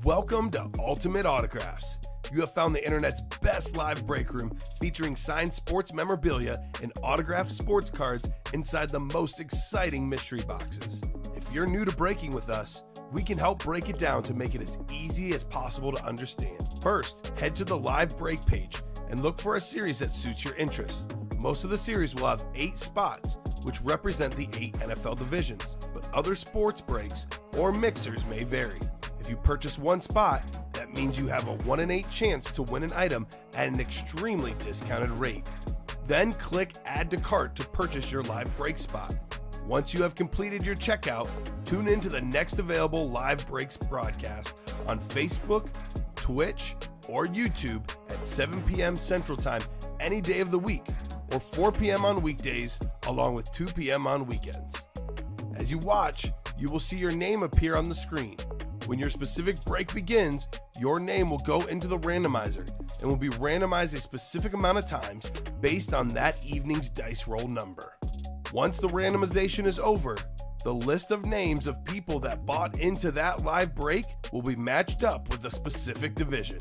Welcome to Ultimate Autographs. You have found the internet's best live break room featuring signed sports memorabilia and autographed sports cards inside the most exciting mystery boxes. If you're new to breaking with us, we can help break it down to make it as easy as possible to understand. First, head to the live break page and look for a series that suits your interests. Most of the series will have 8 spots, which represent the 8 NFL divisions, but other sports breaks or mixers may vary. If you purchase one spot, that means you have a 1 in 8 chance to win an item at an extremely discounted rate. Then click Add to Cart to purchase your live break spot. Once you have completed your checkout, tune in to the next available live breaks broadcast on Facebook, Twitch, or YouTube at 7 p.m. Central Time any day of the week, or 4 p.m. on weekdays, along with 2 p.m. on weekends. As you watch, you will see your name appear on the screen. When your specific break begins, your name will go into the randomizer and will be randomized a specific amount of times based on that evening's dice roll number. Once the randomization is over, the list of names of people that bought into that live break will be matched up with a specific division.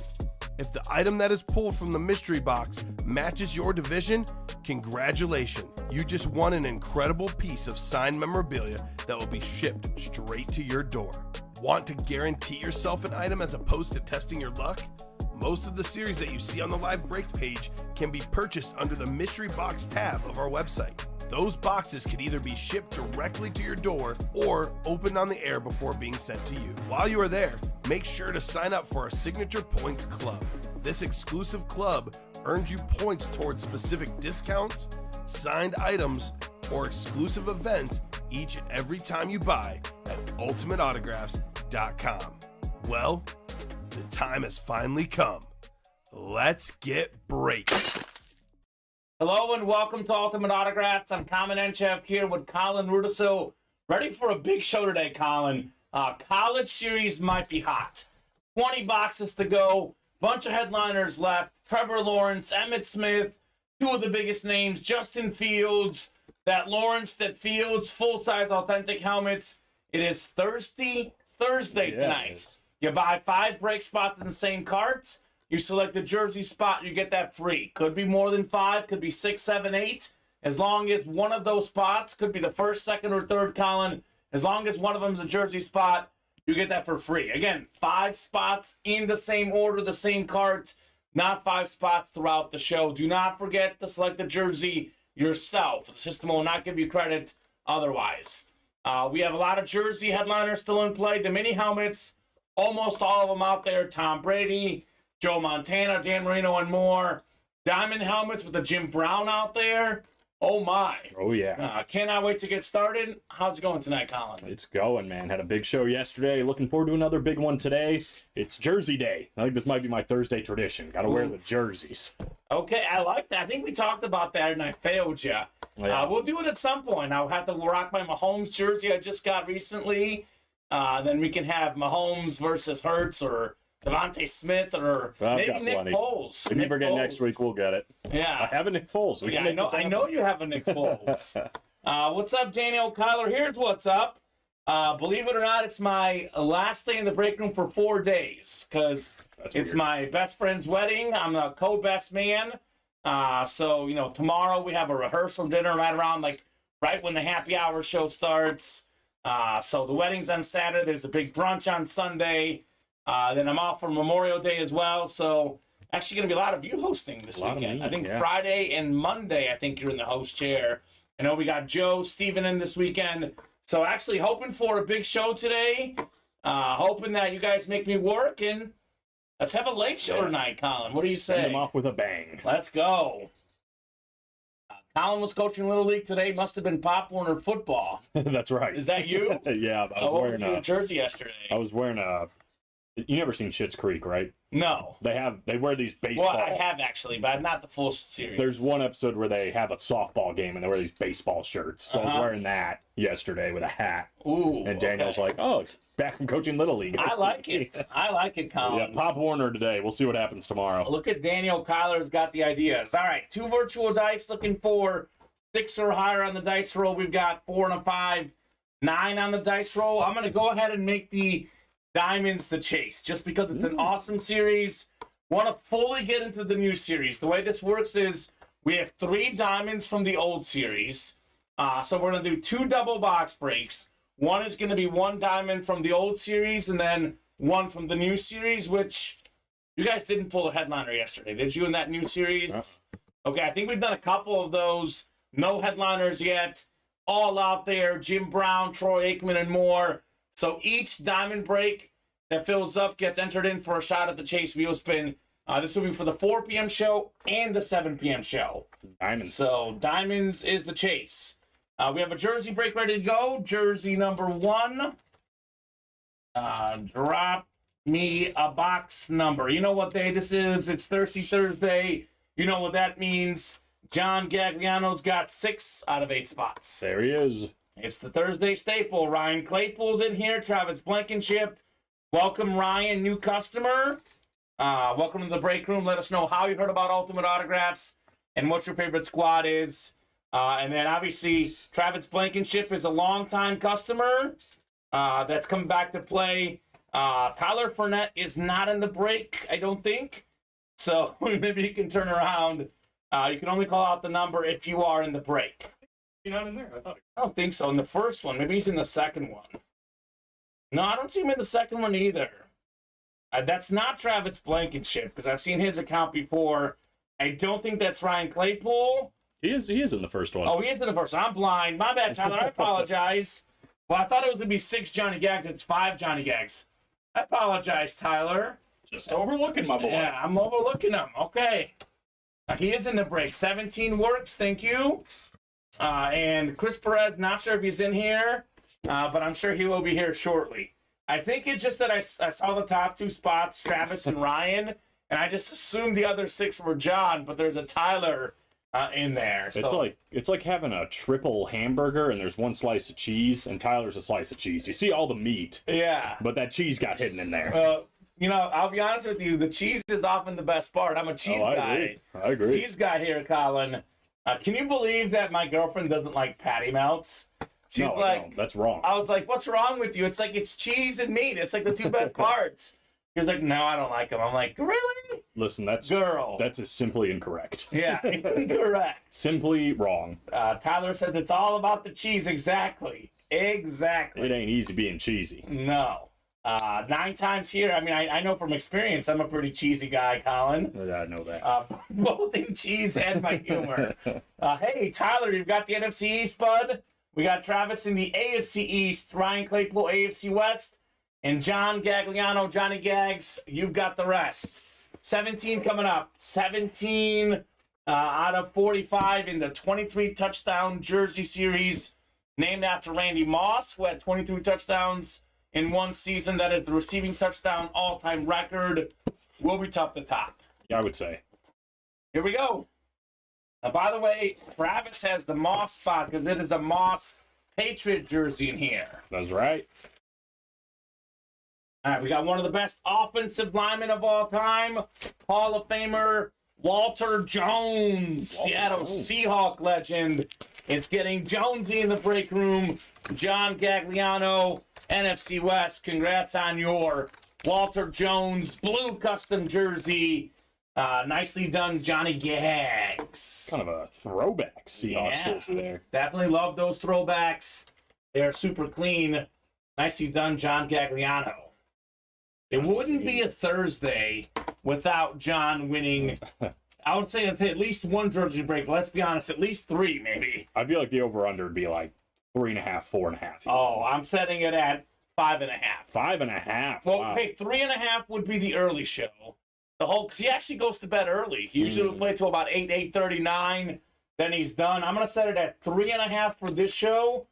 If the item that is pulled from the mystery box matches your division, congratulations, you just won an incredible piece of signed memorabilia that will be shipped straight to your door. Want to guarantee yourself an item as opposed to testing your luck? Most of the series that you see on the live break page can be purchased under the mystery box tab of our website. Those boxes can either be shipped directly to your door or opened on the air before being sent to you. While you are there, make sure to sign up for our Signature Points Club. This exclusive club earns you points towards specific discounts, signed items, or exclusive events each and every time you buy at ultimateautographs.com. Well, the time has finally come. Let's get breaking. Hello and welcome to Ultimate Autographs. I'm Kamen Entchev here with Colin Rudisil. Ready for a big show today, Colin. College series might be hot. 20 boxes to go. Bunch of headliners left. Trevor Lawrence, Emmitt Smith, 2 of the biggest names. Justin Fields, that Lawrence, that Fields, full-size authentic helmets. It is Thursday tonight. You buy 5 break spots in the same carts. You select the jersey spot, you get that free. Could be more than 5, could be 6, 7, 8. As long as one of those spots, could be the first, second, or third, Colin. As long as one of them is a jersey spot, you get that for free. Again, 5 spots in the same order, the same cart, not 5 spots throughout the show. Do not forget to select the jersey yourself. The system will not give you credit otherwise. We have a lot of jersey headliners still in play. The mini helmets, almost all of them out there. Tom Brady, Joe Montana, Dan Marino, and more. Diamond helmets with the Jim Brown out there. Oh, my. Oh, yeah. Cannot wait to get started. How's it going tonight, Colin? It's going, man. Had a big show yesterday. Looking forward to another big one today. It's Jersey Day. I think this might be my Thursday tradition. Got to wear the jerseys. Okay, I like that. I think we talked about that, and I failed you. Yeah. We'll do it at some point. I'll have to rock my Mahomes jersey I just got recently. Then we can have Mahomes versus Hurts or Devontae Smith or maybe Nick Foles. If you forget next week, we'll get it. Yeah. I have a Nick Foles. I know you have a Nick Foles. What's up, Daniel Kyler? Here's what's up. Believe it or not, it's my last day in the break room for 4 days because it's my best friend's wedding. I'm a co-best man. So, tomorrow we have a rehearsal dinner right when the happy hour show starts. So the wedding's on Saturday. There's a big brunch on Sunday. Then I'm off for Memorial Day as well. So actually going to be a lot of you hosting this weekend. I think Friday and Monday, I think you're in the host chair. I know we got Joe, Steven in this weekend. So actually hoping for a big show today. Hoping that you guys make me work. And let's have a late show tonight, Colin. What do you say? Send them off with a bang. Let's go. Colin was coaching Little League today. Must have been Pop Warner football. That's right. Is that you? Yeah. I was wearing a jersey yesterday. I was wearing a... You never seen Schitt's Creek, right? No. They wear these baseball... Well, I have actually, but not the full series. There's one episode where they have a softball game and they wear these baseball shirts. So I was wearing that yesterday with a hat. Ooh. And Daniel's like, oh, back from coaching Little League. I like it. I like it, Colin. Yeah, Pop Warner today. We'll see what happens tomorrow. Look at Daniel Kyler's got the ideas. All right, 2 virtual dice looking for 6 or higher on the dice roll. We've got 4 and a 5, 9 on the dice roll. I'm going to go ahead and make the Diamonds to chase, just because it's an awesome series. Want to fully get into the new series. The way this works is we have 3 diamonds from the old series. So we're going to do 2 double box breaks. One is going to be 1 diamond from the old series and then 1 from the new series, which you guys didn't pull a headliner yesterday. Did you in that new series? Okay, I think we've done a couple of those. No headliners yet. All out there. Jim Brown, Troy Aikman, and more. So each diamond break that fills up gets entered in for a shot at the Chase Wheel Spin. This will be for the 4 p.m. show and the 7 p.m. show. Diamonds. So Diamonds is the chase. We have a jersey break ready to go. Jersey number 1. Drop me a box number. You know what day this is? It's Thirsty Thursday. You know what that means. John Gagliano's got 6 out of 8 spots. There he is. It's the Thursday staple. Ryan Claypool's in here. Travis Blankenship. Welcome, Ryan, new customer. Welcome to the break room. Let us know how you heard about Ultimate Autographs and what your favorite squad is. And then, obviously, Travis Blankenship is a longtime customer that's coming back to play. Tyler Fournette is not in the break, I don't think. So maybe you can turn around. You can only call out the number if you are in the break. He's not in there. I don't think so. In the first one. Maybe he's in the second one. No, I don't see him in the second one either. That's not Travis Blankenship, because I've seen his account before. I don't think that's Ryan Claypool. He is in the first one. Oh, he is in the first one. I'm blind. My bad, Tyler. I apologize. Well, I thought it was going to be 6 Johnny Gags. It's 5 Johnny Gags. I apologize, Tyler. Just overlooking my boy. Yeah, I'm overlooking him. Okay. He is in the break. 17 works. Thank you. And Chris Perez, not sure if he's in here, but I'm sure he will be here shortly. I think it's just that I saw the top 2 spots, Travis and Ryan, and I just assumed the other 6 were John, but there's a Tyler in there. So. It's like having a triple hamburger and there's 1 slice of cheese, and Tyler's a slice of cheese. You see all the meat. Yeah. But that cheese got hidden in there. You know, I'll be honest with you, the cheese is often the best part. I'm a cheese guy. I agree. Cheese guy here, Colin. Can you believe that my girlfriend doesn't like patty melts? She's no, that's wrong. I was like, what's wrong with you? It's like it's cheese and meat. It's like the 2 best parts. She was like, no, I don't like them. I'm like, really? Listen, that's simply incorrect. Yeah, incorrect. Simply wrong. Tyler says it's all about the cheese. Exactly. It ain't easy being cheesy. No. 9 times here. I mean, I know from experience I'm a pretty cheesy guy, Colin. I know that. Both in cheese and my humor. Hey, Tyler, you've got the NFC East, bud. We got Travis in the AFC East, Ryan Claypool, AFC West, and John Gagliano, Johnny Gags, you've got the rest. 17 coming up. 17 out of 45 in the 23 touchdown jersey series, named after Randy Moss, who had 23 touchdowns in 1 season. That is the receiving touchdown all-time record. Will be tough to top. Yeah, I would say. Here we go. By the way, Travis has the Moss spot because it is a Moss Patriot jersey in here. That's right. All right, we got one of the best offensive linemen of all time, Hall of Famer Walter Jones, Seattle Seahawk legend. It's getting Jonesy in the break room. John Gagliano, NFC West. Congrats on your Walter Jones blue custom jersey. Nicely done, Johnny Gags. Kind of a throwback Seahawks jersey there. Definitely love those throwbacks. They're super clean. Nicely done, John Gagliano. It wouldn't be a Thursday without John winning. I would say at least 1 jersey break. Let's be honest, at least 3 maybe. I feel like the over-under would be like 3.5, 4.5. Oh, I'm setting it at 5.5. 5.5. Well, wow. hey, 3.5 would be the early show. Because he actually goes to bed early. He usually will play till about 8:39. Then he's done. I'm going to set it at 3.5 for this show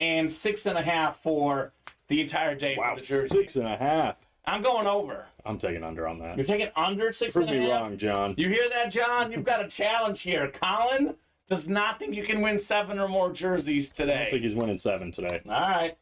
and 6.5 for the entire day for the jerseys. 6.5. I'm going over. I'm taking under on that. You're taking under 6.5? Prove me wrong, John. You hear that, John? You've got a challenge here. Colin does not think you can win 7 or more jerseys today. I don't think he's winning 7 today. All right.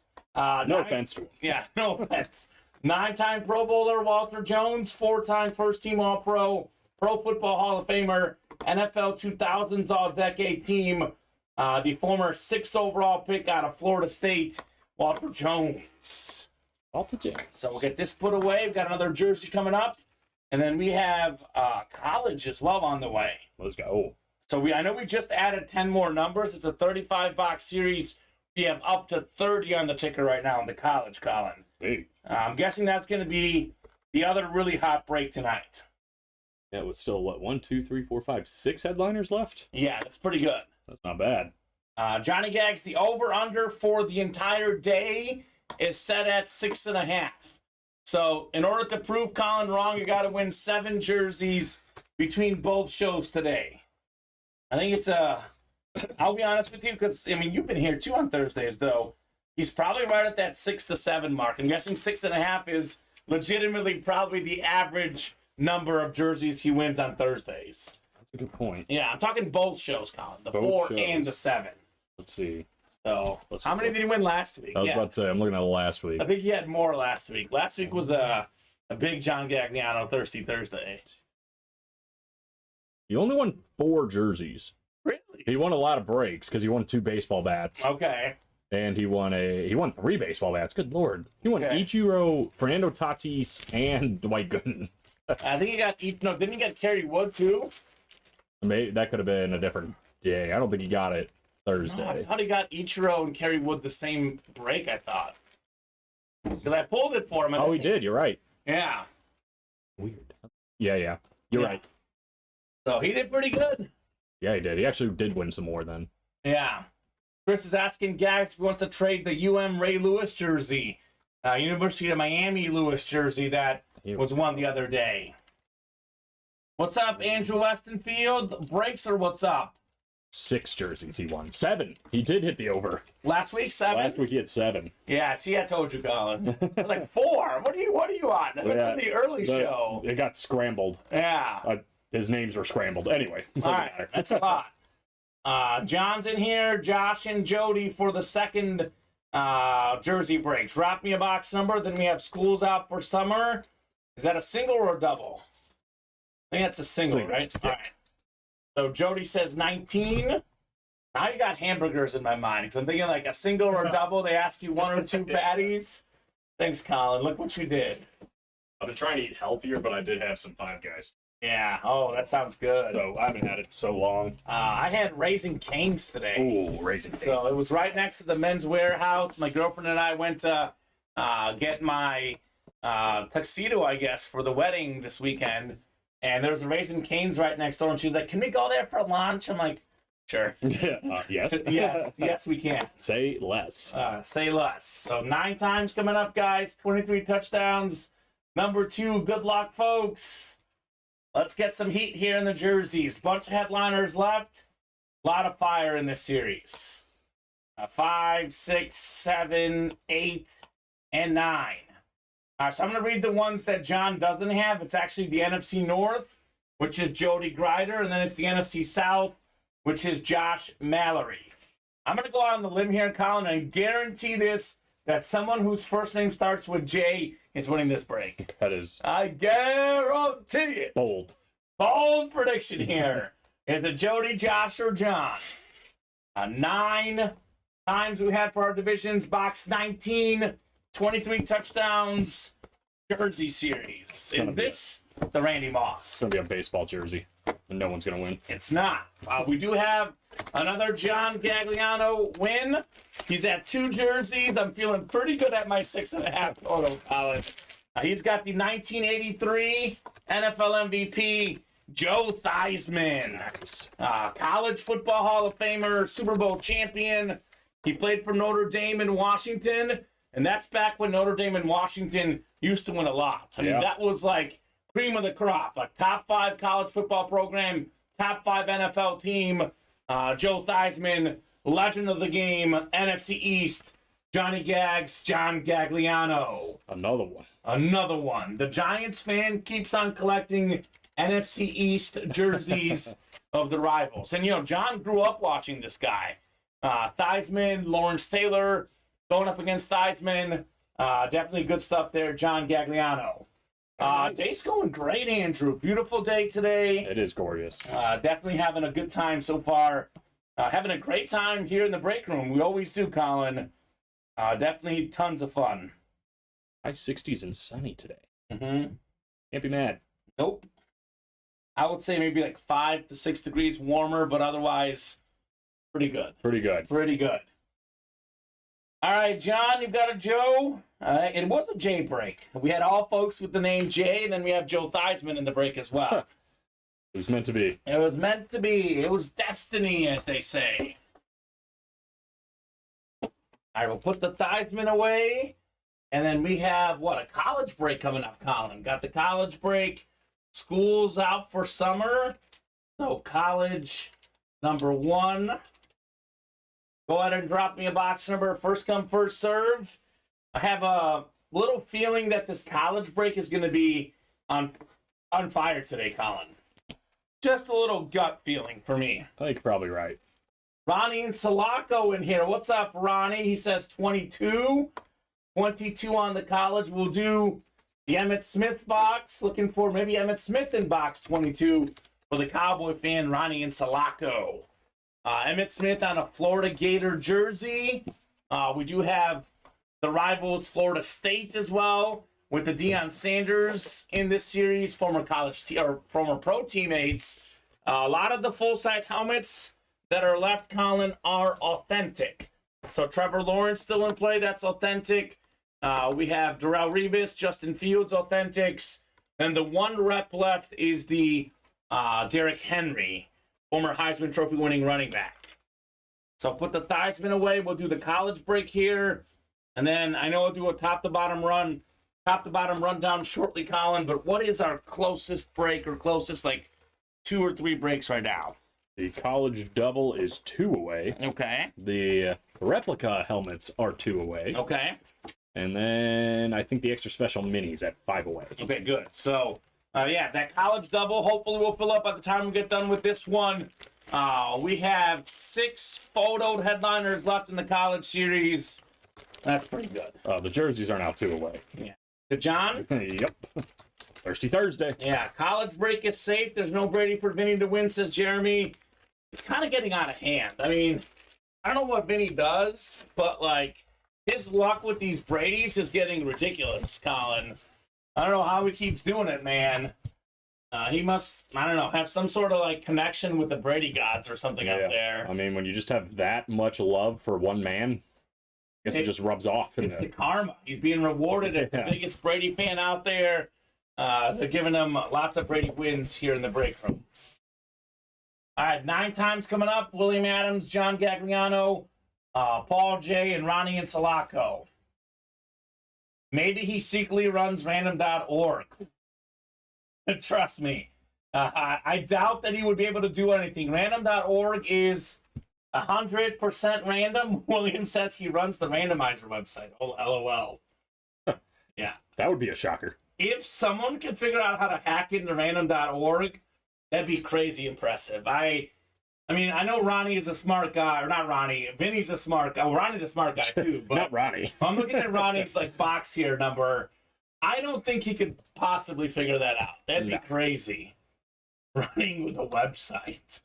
No offense to him. Yeah, no offense. 9-time Pro Bowler Walter Jones, 4-time first-team All-Pro, Pro Football Hall of Famer, NFL 2000s All-Decade Team, the former 6th overall pick out of Florida State, Walter Jones. Off the James. So we'll get this put away. We've got another jersey coming up. And then we have college as well on the way. Let's go. So I know we just added 10 more numbers. It's a 35-box series. We have up to 30 on the ticker right now in the college, Colin. Hey. I'm guessing that's going to be the other really hot break tonight. Yeah, it was still, 1, 2, 3, 4, 5, 6 headliners left? Yeah, that's pretty good. That's not bad. Johnny Gags, the over-under for the entire day is set at 6.5. So in order to prove Colin wrong, you got to win 7 jerseys between both shows today. I think it's I'll be honest with you, because, I mean, you've been here too on Thursdays, though. He's probably right at that 6 to 7 mark. I'm guessing 6.5 is legitimately probably the average number of jerseys he wins on Thursdays. That's a good point. Yeah, I'm talking both shows, Colin. The Both 4 shows. and the 7. Let's see. So, how many did he win last week? I was about to say, I'm looking at last week. I think he had more last week. Last week was a big John Gagliano Thirsty Thursday. He only won 4 jerseys. Really? He won a lot of breaks because he won 2 baseball bats. Okay. And he won 3 baseball bats. Good lord. He won Okay. Ichiro, Fernando Tatis, and Dwight Gooden. I think he got didn't he get Kerry Wood too? Maybe that could have been a different day. I don't think he got it Thursday. No, I thought he got Ichiro and Kerry Wood the same break, I thought. Because I pulled it for him. Oh, he did. You're right. Yeah. Weird. Yeah. You're right. So he did pretty good. Yeah, he did. He actually did win some more then. Yeah. Chris is asking Gags if he wants to trade the Ray Lewis jersey, University of Miami Lewis jersey that was won the other day. What's up, Andrew Westenfield? Breaks or what's up? 6 jerseys he won. 7. He did hit the over. Last week, 7? Last week he had 7. Yeah, see, I told you, Colin. I was like, 4? What are you on? That was the early show. It got scrambled. Yeah. His names were scrambled. Anyway. All right, that's a lot. John's in here. Josh and Jody for the second jersey break. Drop me a box number. Then we have schools out for summer. Is that a single or a double? I think that's a single, right? Yeah. All right. So Jody says 19. Now you got hamburgers in my mind because I'm thinking like a single or a double. They ask you 1 or 2 patties. Thanks, Colin. Look what you did. I've been trying to eat healthier, but I did have some Five Guys. Yeah. Oh, that sounds good. So I haven't had it so long. I had Raising Cane's today. Ooh, Raising Cane's. So it was right next to the Men's Warehouse. My girlfriend and I went to get my tuxedo, I guess, for the wedding this weekend. And there was a Raising Cane's right next door. And she was like, can we go there for lunch? I'm like, sure. Yes. yes, we can. Say less. Say less. So 9 times coming up, guys. 23 touchdowns. Number 2, good luck, folks. Let's get some heat here in the jerseys. Bunch of headliners left. A lot of fire in this series. 5, 6, 7, 8, and 9. So I'm going to read the ones that John doesn't have. It's actually the NFC North, which is Jody Grider, and then it's the NFC South, which is Josh Mallory. I'm going to go out on the limb here, Colin, and guarantee this, that someone whose first name starts with J is winning this break. That is... I guarantee it. Bold. Bold prediction here. Is it Jody, Josh, or John? 9 times we had for our divisions. Box 19, 23 touchdowns, jersey series. Is this the Randy Moss? It's going to be a baseball jersey, and no one's going to win. It's not. We do have another John Gagliano win. He's at 2 jerseys. I'm feeling pretty good at my 6.5 total, Colin. He's got the 1983 NFL MVP, Joe Theismann. Nice. College Football Hall of Famer, Super Bowl champion. He played for Notre Dame in Washington, and that's back when Notre Dame and Washington used to win a lot. I mean, that was like cream of the crop, like top 5 college football program, top 5 NFL team. Joe Theismann, legend of the game, NFC East, Johnny Gags, John Gagliano. Another one. The Giants fan keeps on collecting NFC East jerseys of the rivals. And, you know, John grew up watching this guy. Theismann, Lawrence Taylor going up against Theismann. Definitely good stuff there, John Gagliano. Day's going great, Andrew. Beautiful day today. It is gorgeous. Definitely having a good time so far. Having a great time here in the break room. We always do, Colin. Definitely tons of fun. High 60s and sunny today. Mm-hmm. Can't be mad. Nope. I would say maybe like 5 to 6 degrees warmer, but otherwise, pretty good. Pretty good. Pretty good. All right, John, you've got a Joe. It was a J break. We had all folks with the name Jay, and then we have Joe Theismann in the break as well. It was meant to be. It was meant to be. It was destiny, as they say. All right, we'll put the Theismann away. And then we have, a college break coming up, Colin. Got the college break. School's out for summer. So college number 1. Go ahead and drop me a box number. First come, first serve. I have a little feeling that this college break is going to be on fire today, Colin. Just a little gut feeling for me. I think you're probably right. Ronnie and Sulaco in here. What's up, Ronnie? He says 22. 22 on the college. We'll do the Emmitt Smith box. Looking for maybe Emmitt Smith in box 22 for the Cowboy fan, Ronnie and Sulaco. Emmitt Smith on a Florida Gator jersey. We do have the rivals Florida State as well, with the Deion Sanders in this series, former former pro teammates. A lot of the full-size helmets that are left, Colin, are authentic. So Trevor Lawrence still in play. That's authentic. We have Darrelle Revis, Justin Fields authentics. And the one rep left is the Derrick Henry, former Heisman Trophy winning running back. So put the Theismann away. We'll do the college break here. And then I know I'll do a top-to-bottom rundown shortly, Colin. But what is our closest break or closest, 2 or 3 breaks right now? The college double is 2 away. Okay. The replica helmets are 2 away. Okay. And then I think the extra special minis at 5 away. Okay, good. So, that college double hopefully will fill up by the time we get done with this one. We have 6 photoed headliners left in the college series. That's pretty good. The jerseys are now 2 away. Yeah. To John? Yep. Thirsty Thursday. Yeah, college break is safe. There's no Brady for Vinny to win, says Jeremy. It's kind of getting out of hand. I mean, I don't know what Vinny does, but, his luck with these Bradys is getting ridiculous, Colin. I don't know how he keeps doing it, man. He must, I don't know, have some sort of, connection with the Brady gods or something up there. I mean, when you just have that much love for one man, I guess it just rubs off. It's the karma. He's being rewarded as the biggest Brady fan out there. They're giving him lots of Brady wins here in the break room. All right, 9 times coming up. William Adams, John Gagliano, Paul J., and Ronnie and Sulaco. Maybe he secretly runs random.org. Trust me. I doubt that he would be able to do anything. Random.org is 100% random. William says he runs the randomizer website. Oh, LOL. Yeah. That would be a shocker. If someone can figure out how to hack into random.org, that'd be crazy impressive. I mean, I know Ronnie is a smart guy, or not Ronnie. Vinny's a smart guy. Well, Ronnie's a smart guy too. But not Ronnie. I'm looking at Ronnie's box here number. I don't think he could possibly figure that out. That'd be crazy. Running with a website.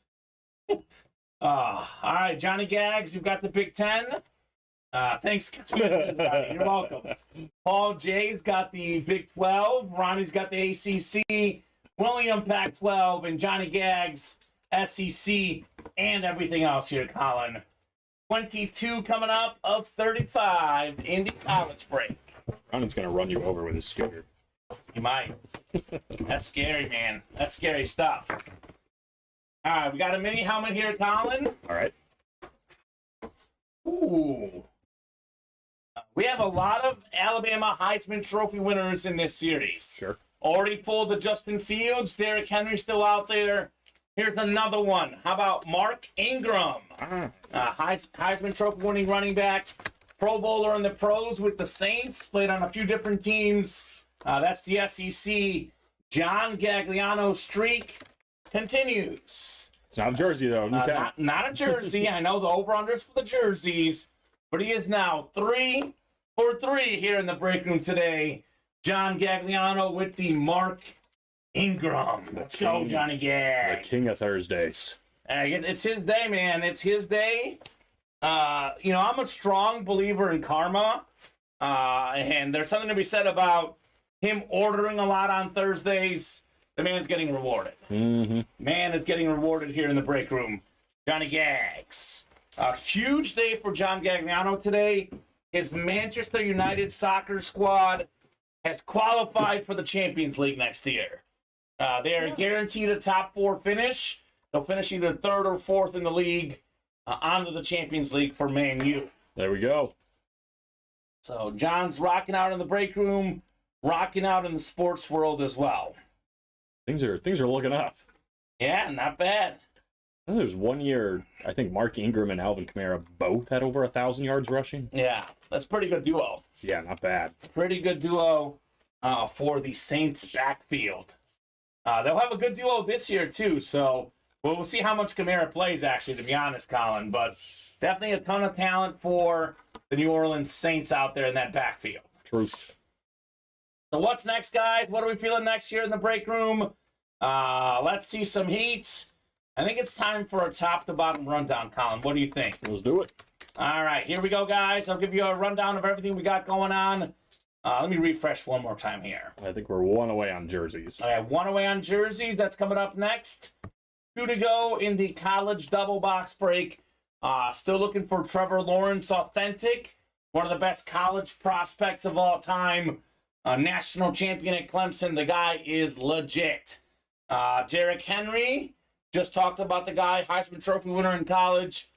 All right, Johnny Gags, you've got the Big Ten. Thanks. You're welcome. Paul J's got the Big 12. Ronnie's got the ACC. William Pac-12, and Johnny Gags SEC, and everything else here, Colin. 22 coming up of 35 in the college break. Ronnie's going to run you over with his scooter. He might. That's scary, man. That's scary stuff. All right, we got a mini helmet here, Colin. All right. Ooh. We have a lot of Alabama Heisman Trophy winners in this series. Sure. Already pulled the Justin Fields. Derrick Henry still out there. Here's another one. How about Mark Ingram? Heisman Trophy winning running back. Pro Bowler in the pros with the Saints. Played on a few different teams. That's the SEC. John Gagliano streak continues. It's not a jersey, though. Not a jersey. I know the over-unders for the jerseys. But he is now 3 for 3 here in the break room today. John Gagliano with the Mark Ingram. Let's go, Johnny Gags. The king of Thursdays. It's his day, man. It's his day. I'm a strong believer in karma. And there's something to be said about him ordering a lot on Thursdays. The man's getting rewarded. Mm-hmm. Man is getting rewarded here in the break room. Johnny Gags. A huge day for John Gagliano today. His Manchester United soccer squad has qualified for the Champions League next year. They are guaranteed a top 4 finish. They'll finish either 3rd or 4th in the league onto the Champions League for Man U. There we go. So John's rocking out in the break room, rocking out in the sports world as well. Things are looking up. Yeah, not bad. There's 1 year, I think Mark Ingram and Alvin Kamara both had over 1,000 yards rushing. Yeah, that's a pretty good duo. Yeah, not bad. Pretty good duo for the Saints backfield. They'll have a good duo this year, too. So we'll see how much Kamara plays, actually, to be honest, Colin. But definitely a ton of talent for the New Orleans Saints out there in that backfield. True. So what's next, guys? What are we feeling next here in the break room? Let's see some heat. I think it's time for a top-to-bottom rundown, Colin. What do you think? Let's do it. All right, here we go, guys. I'll give you a rundown of everything we got going on. Let me refresh one more time here. I think we're 1 away on jerseys. All right, 1 away on jerseys. That's coming up next. 2 to go in the college double box break. Still looking for Trevor Lawrence Authentic, one of the best college prospects of all time. National champion at Clemson. The guy is legit. Derrick Henry, just talked about the guy, Heisman Trophy winner in college.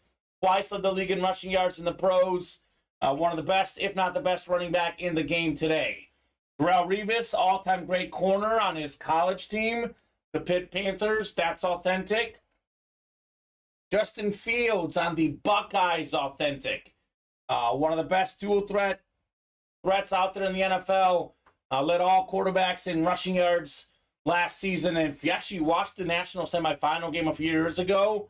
Twice led the league in rushing yards in the pros. One of the best, if not the best, running back in the game today. Darrelle Revis, all-time great corner on his college team, the Pitt Panthers. That's authentic. Justin Fields on the Buckeyes, authentic. One of the best dual threats out there in the NFL. Led all quarterbacks in rushing yards last season. And if you actually watched the national semifinal game a few years ago,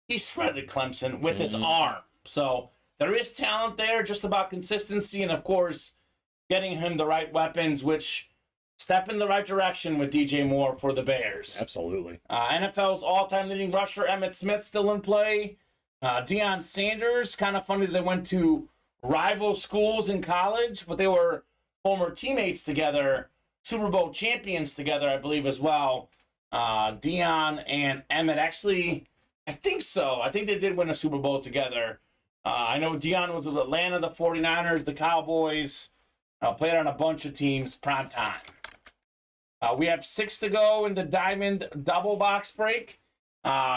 he shredded Clemson with his arm. So there is talent there, just about consistency and, of course, getting him the right weapons, which step in the right direction with DJ Moore for the Bears. Absolutely. NFL's all-time leading rusher, Emmitt Smith, still in play. Deion Sanders, kind of funny they went to rival schools in college, but they were former teammates together, Super Bowl champions together, I believe, as well. Deion and Emmitt, actually, I think so. I think they did win a Super Bowl together. I know Deion was with Atlanta, the 49ers, the Cowboys, played on a bunch of teams, prime time. We have 6 to go in the Diamond double box break.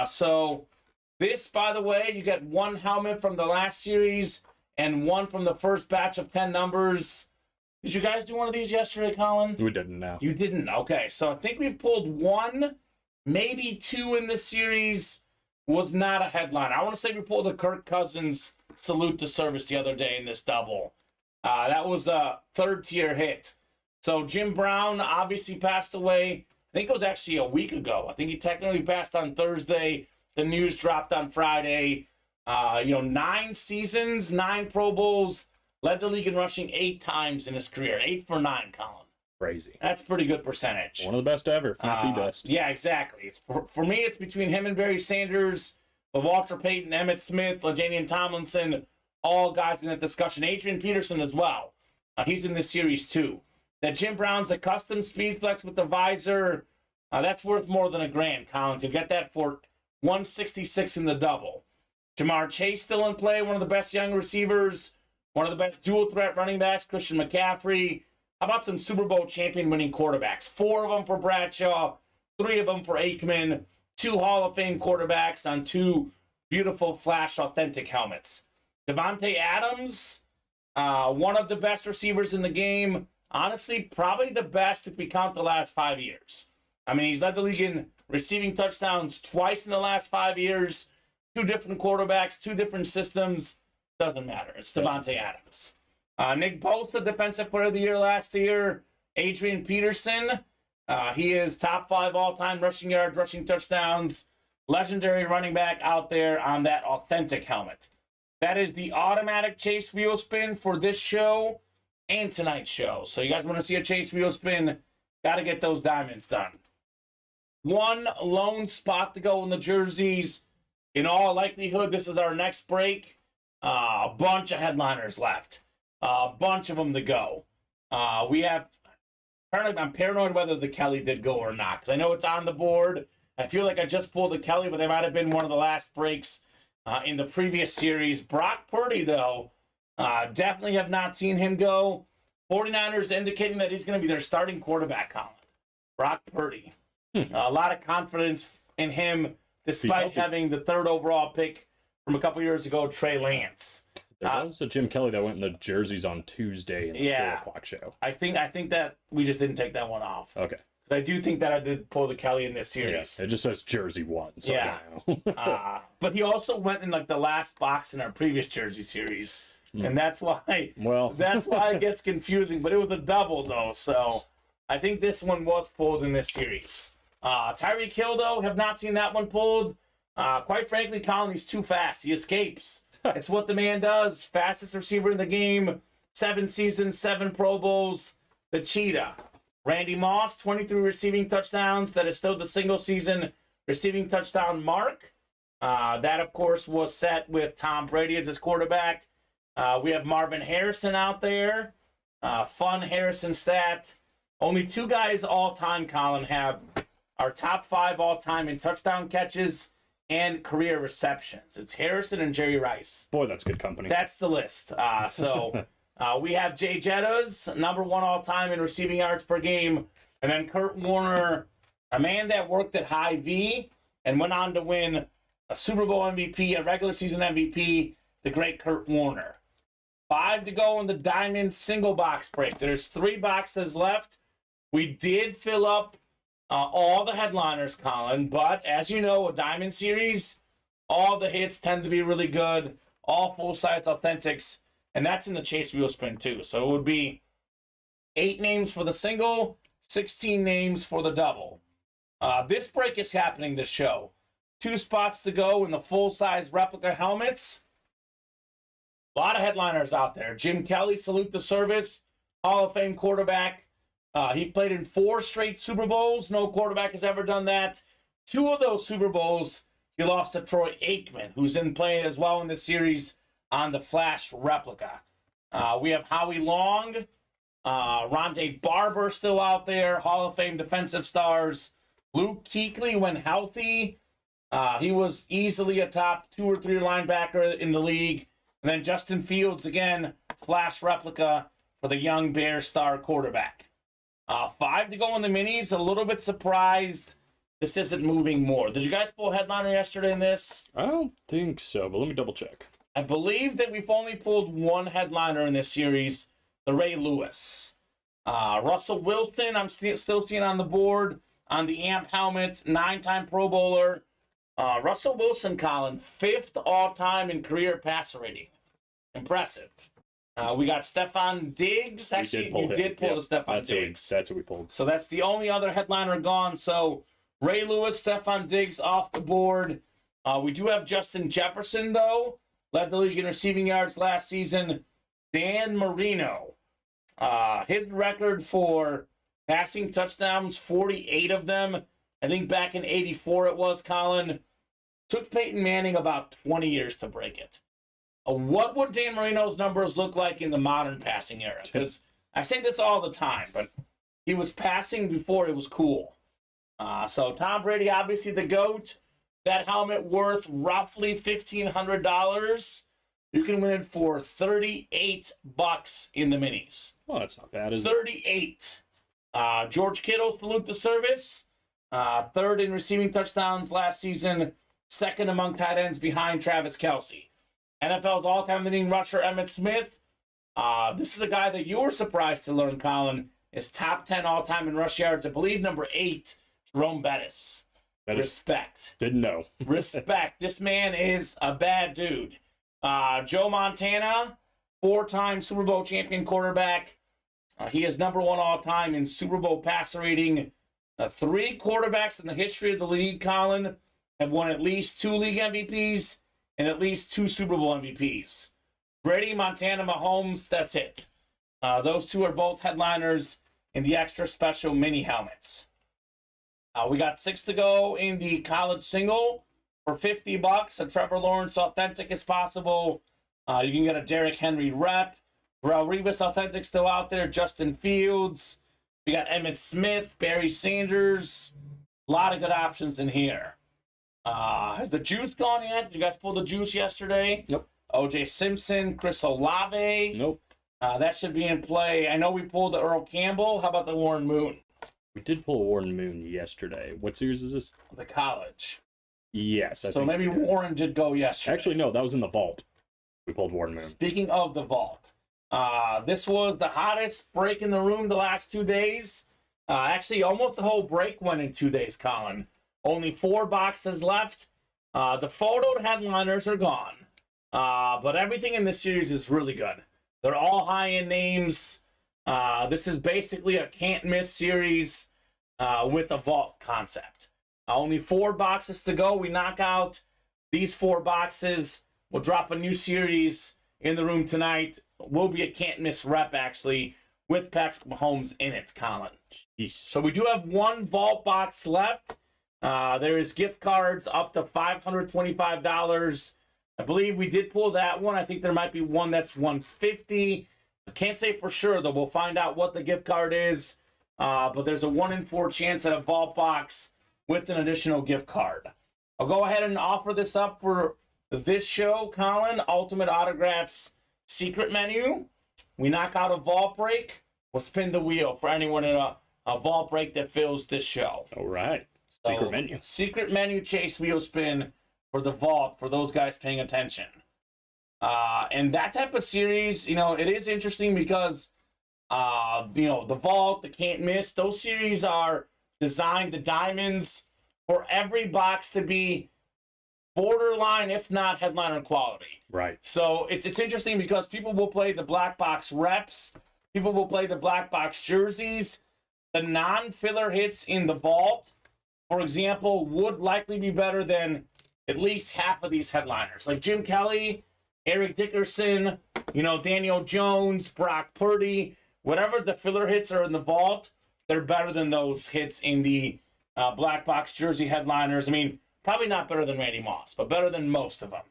So this, by the way, you get 1 helmet from the last series and 1 from the first batch of 10 numbers. Did you guys do one of these yesterday, Colin? We didn't know. You didn't? Okay. So I think we've pulled 1, maybe 2 in this series. Was not a headline. I want to say we pulled a Kirk Cousins salute to service the other day in this double. That was a 3rd-tier hit. So Jim Brown obviously passed away. I think it was actually a week ago. I think he technically passed on Thursday. The news dropped on Friday. 9 seasons, 9 Pro Bowls, led the league in rushing 8 times in his career. 8 for 9, Colin. Crazy. That's a pretty good percentage. One of the best ever, if not the best. Yeah, exactly. It's for me, it's between him and Barry Sanders, Walter Payton, Emmitt Smith, LaDainian Tomlinson, all guys in that discussion. Adrian Peterson as well. He's in this series too. That Jim Brown's a custom speed flex with the visor. That's worth more than $1,000, Colin. Could get that for $166 in the double. Jamar Chase still in play, one of the best young receivers, one of the best dual threat running backs, Christian McCaffrey. How about some Super Bowl champion winning quarterbacks? 4 of them for Bradshaw, 3 of them for Aikman, 2 Hall of Fame quarterbacks on 2 beautiful flash authentic helmets. Devontae Adams, one of the best receivers in the game. Honestly, probably the best if we count the last 5 years. I mean, he's led the league in receiving touchdowns twice in the last 5 years. 2 different quarterbacks, 2 different systems. Doesn't matter. It's Devontae Adams. Nick Bosa, Defensive Player of the Year last year. Adrian Peterson, he is top 5 all-time rushing yards, rushing touchdowns. Legendary running back out there on that authentic helmet. That is the automatic chase wheel spin for this show and tonight's show. So you guys want to see a chase wheel spin, got to get those diamonds done. 1 lone spot to go in the jerseys. In all likelihood, this is our next break. A bunch of headliners left. A bunch of them to go. We have, apparently I'm paranoid whether the Kelly did go or not, because I know it's on the board. I feel like I just pulled the Kelly, but they might have been one of the last breaks in the previous series. Brock Purdy, though, definitely have not seen him go. 49ers indicating that he's going to be their starting quarterback, Colin. Brock Purdy. A lot of confidence in him, despite having the 3rd overall pick from a couple years ago, Trey Lance. There was a Jim Kelly that went in the jerseys on Tuesday in the 4 o'clock show. I think that we just didn't take that one off. Okay. Because I do think that I did pull the Kelly in this series. Yeah, it just says Jersey 1. So yeah. But he also went in like the last box in our previous jersey series. And that's why it gets confusing. But it was a double, though. So I think this one was pulled in this series. Tyreek Hill, though, have not seen that one pulled. Quite frankly, Colin, he's too fast. He escapes. It's what the man does. Fastest receiver in the game. 7 seasons, 7 Pro Bowls. The Cheetah. Randy Moss, 23 receiving touchdowns. That is still the single-season receiving touchdown mark. That, of course, was set with Tom Brady as his quarterback. We have Marvin Harrison out there. Fun Harrison stat. Only 2 guys all-time, Colin, have our top 5 all-time in touchdown catches and career receptions. It's Harrison and Jerry Rice. Boy, that's good company. That's the list. We have Jay Jettas, number 1 all-time in receiving yards per game. And then Kurt Warner, a man that worked at Hy-Vee and went on to win a Super Bowl MVP, a regular season MVP, the great Kurt Warner. 5 to go in the Diamond single box break. There's 3 boxes left. We did fill up all the headliners, Colin, but as you know, a Diamond series, all the hits tend to be really good, all full-size authentics, and that's in the Chase Wheel Spin too. So it would be 8 names for the single, 16 names for the double. This break is happening this show. 2 spots to go in the full-size replica helmets. A lot of headliners out there. Jim Kelly, salute the service, Hall of Fame quarterback. He played in 4 straight Super Bowls. No quarterback has ever done that. 2 of those Super Bowls, he lost to Troy Aikman, who's in play as well in this series on the Flash replica. We have Howie Long, Rondé Barber still out there, Hall of Fame defensive stars. Luke Kuechly, when healthy, he was easily a top 2 or 3 linebacker in the league. And then Justin Fields, again, Flash replica for the young Bear star quarterback. 5 to go in the minis. A little bit surprised this isn't moving more. Did you guys pull a headliner yesterday in this? I don't think so, but let me double check. I believe that we've only pulled 1 headliner in this series, the Ray Lewis. Russell Wilson, I'm still seeing on the board on the AMP helmet, 9-time Pro Bowler. Russell Wilson, Colin, 5th all-time in career passer rating. Impressive. We got Stephon Diggs. Actually, you did pull the Stephon Diggs. That's what we pulled. So that's the only other headliner gone. So Ray Lewis, Stephon Diggs off the board. We do have Justin Jefferson, though. Led the league in receiving yards last season. Dan Marino. His record for passing touchdowns, 48 of them. I think back in 84 it was, Colin. Took Peyton Manning about 20 years to break it. What would Dan Marino's numbers look like in the modern passing era? Because I say this all the time, but he was passing before it was cool. So Tom Brady, obviously the GOAT. That helmet worth roughly $1,500. You can win it for $38 in the minis. Oh, that's not bad, is it? 38. George Kittle, salute the service. 3rd in receiving touchdowns last season. 2nd among tight ends behind Travis Kelce. NFL's all-time leading rusher, Emmitt Smith. This is a guy that you were surprised to learn, Colin, is top 10 all-time in rush yards. I believe number 8, Jerome Bettis. Respect. Didn't know. Respect. This man is a bad dude. Joe Montana, 4-time Super Bowl champion quarterback. He is number 1 all-time in Super Bowl passer rating. 3 quarterbacks in the history of the league, Colin, have won at least 2 league MVPs and at least 2 Super Bowl MVPs. Brady, Montana, Mahomes, that's it. Those 2 are both headliners in the extra special mini helmets. We got 6 to go in the college single for $50. A Trevor Lawrence authentic as possible. You can get a Derrick Henry rep. Rivas Authentic still out there. Justin Fields. We got Emmitt Smith, Barry Sanders. A lot of good options in here. Has the juice gone yet? Did you guys pull the juice yesterday? Nope. OJ Simpson, Chris Olave. Nope. That should be in play. I know we pulled the Earl Campbell. How about the Warren Moon? We did pull Warren Moon yesterday. What series is this? The college. Yes. So maybe Warren did go yesterday. Actually, no, that was in the vault. We pulled Warren Moon. Speaking of the vault, this was the hottest break in the room the last 2 days. Actually, almost the whole break went in 2 days, Colin. Only 4 boxes left. The photoed headliners are gone. But everything in this series is really good. They're all high-end names. This is basically a can't-miss series with a vault concept. Only 4 boxes to go. We knock out these 4 boxes. We'll drop a new series in the room tonight. Will be a can't-miss rep, actually, with Patrick Mahomes in it, Colin. Jeez. So we do have 1 vault box left. There is gift cards up to $525. I believe we did pull that one. I think there might be one that's $150. I can't say for sure, though. We'll find out what the gift card is. But there's a 1 in 4 chance at a vault box with an additional gift card. I'll go ahead and offer this up for this show, Colin. Ultimate Autographs secret menu. We knock out a vault break. We'll spin the wheel for anyone in a vault break that fills this show. All right. Secret menu. Secret menu chase wheel spin for the vault for those guys paying attention. And that type of series, it is interesting because, the vault, the can't miss, those series are designed, the diamonds, for every box to be borderline, if not headliner quality. Right. So it's interesting because people will play the black box reps, people will play the black box jerseys, the non-filler hits in the vault, for example, would likely be better than at least half of these headliners. Like Jim Kelly, Eric Dickerson, Daniel Jones, Brock Purdy, whatever the filler hits are in the vault, they're better than those hits in the black box jersey headliners. I mean, probably not better than Randy Moss, but better than most of them.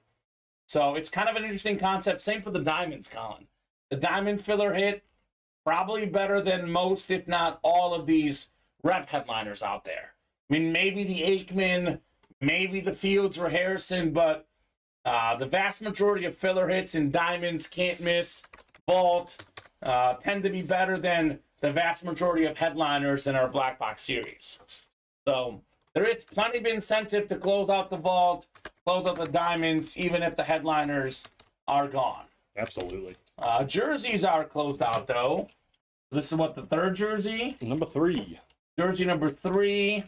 So it's kind of an interesting concept. Same for the diamonds, Colin. The diamond filler hit, probably better than most, if not all of these rep headliners out there. I mean, maybe the Aikman, maybe the Fields or Harrison, but the vast majority of filler hits in diamonds, can't miss, vault, tend to be better than the vast majority of headliners in our black box series. So there is plenty of incentive to close out the vault, close out the diamonds, even if the headliners are gone. Absolutely. Jerseys are closed out, though. This is what, the 3rd jersey? Number 3. Jersey number 3.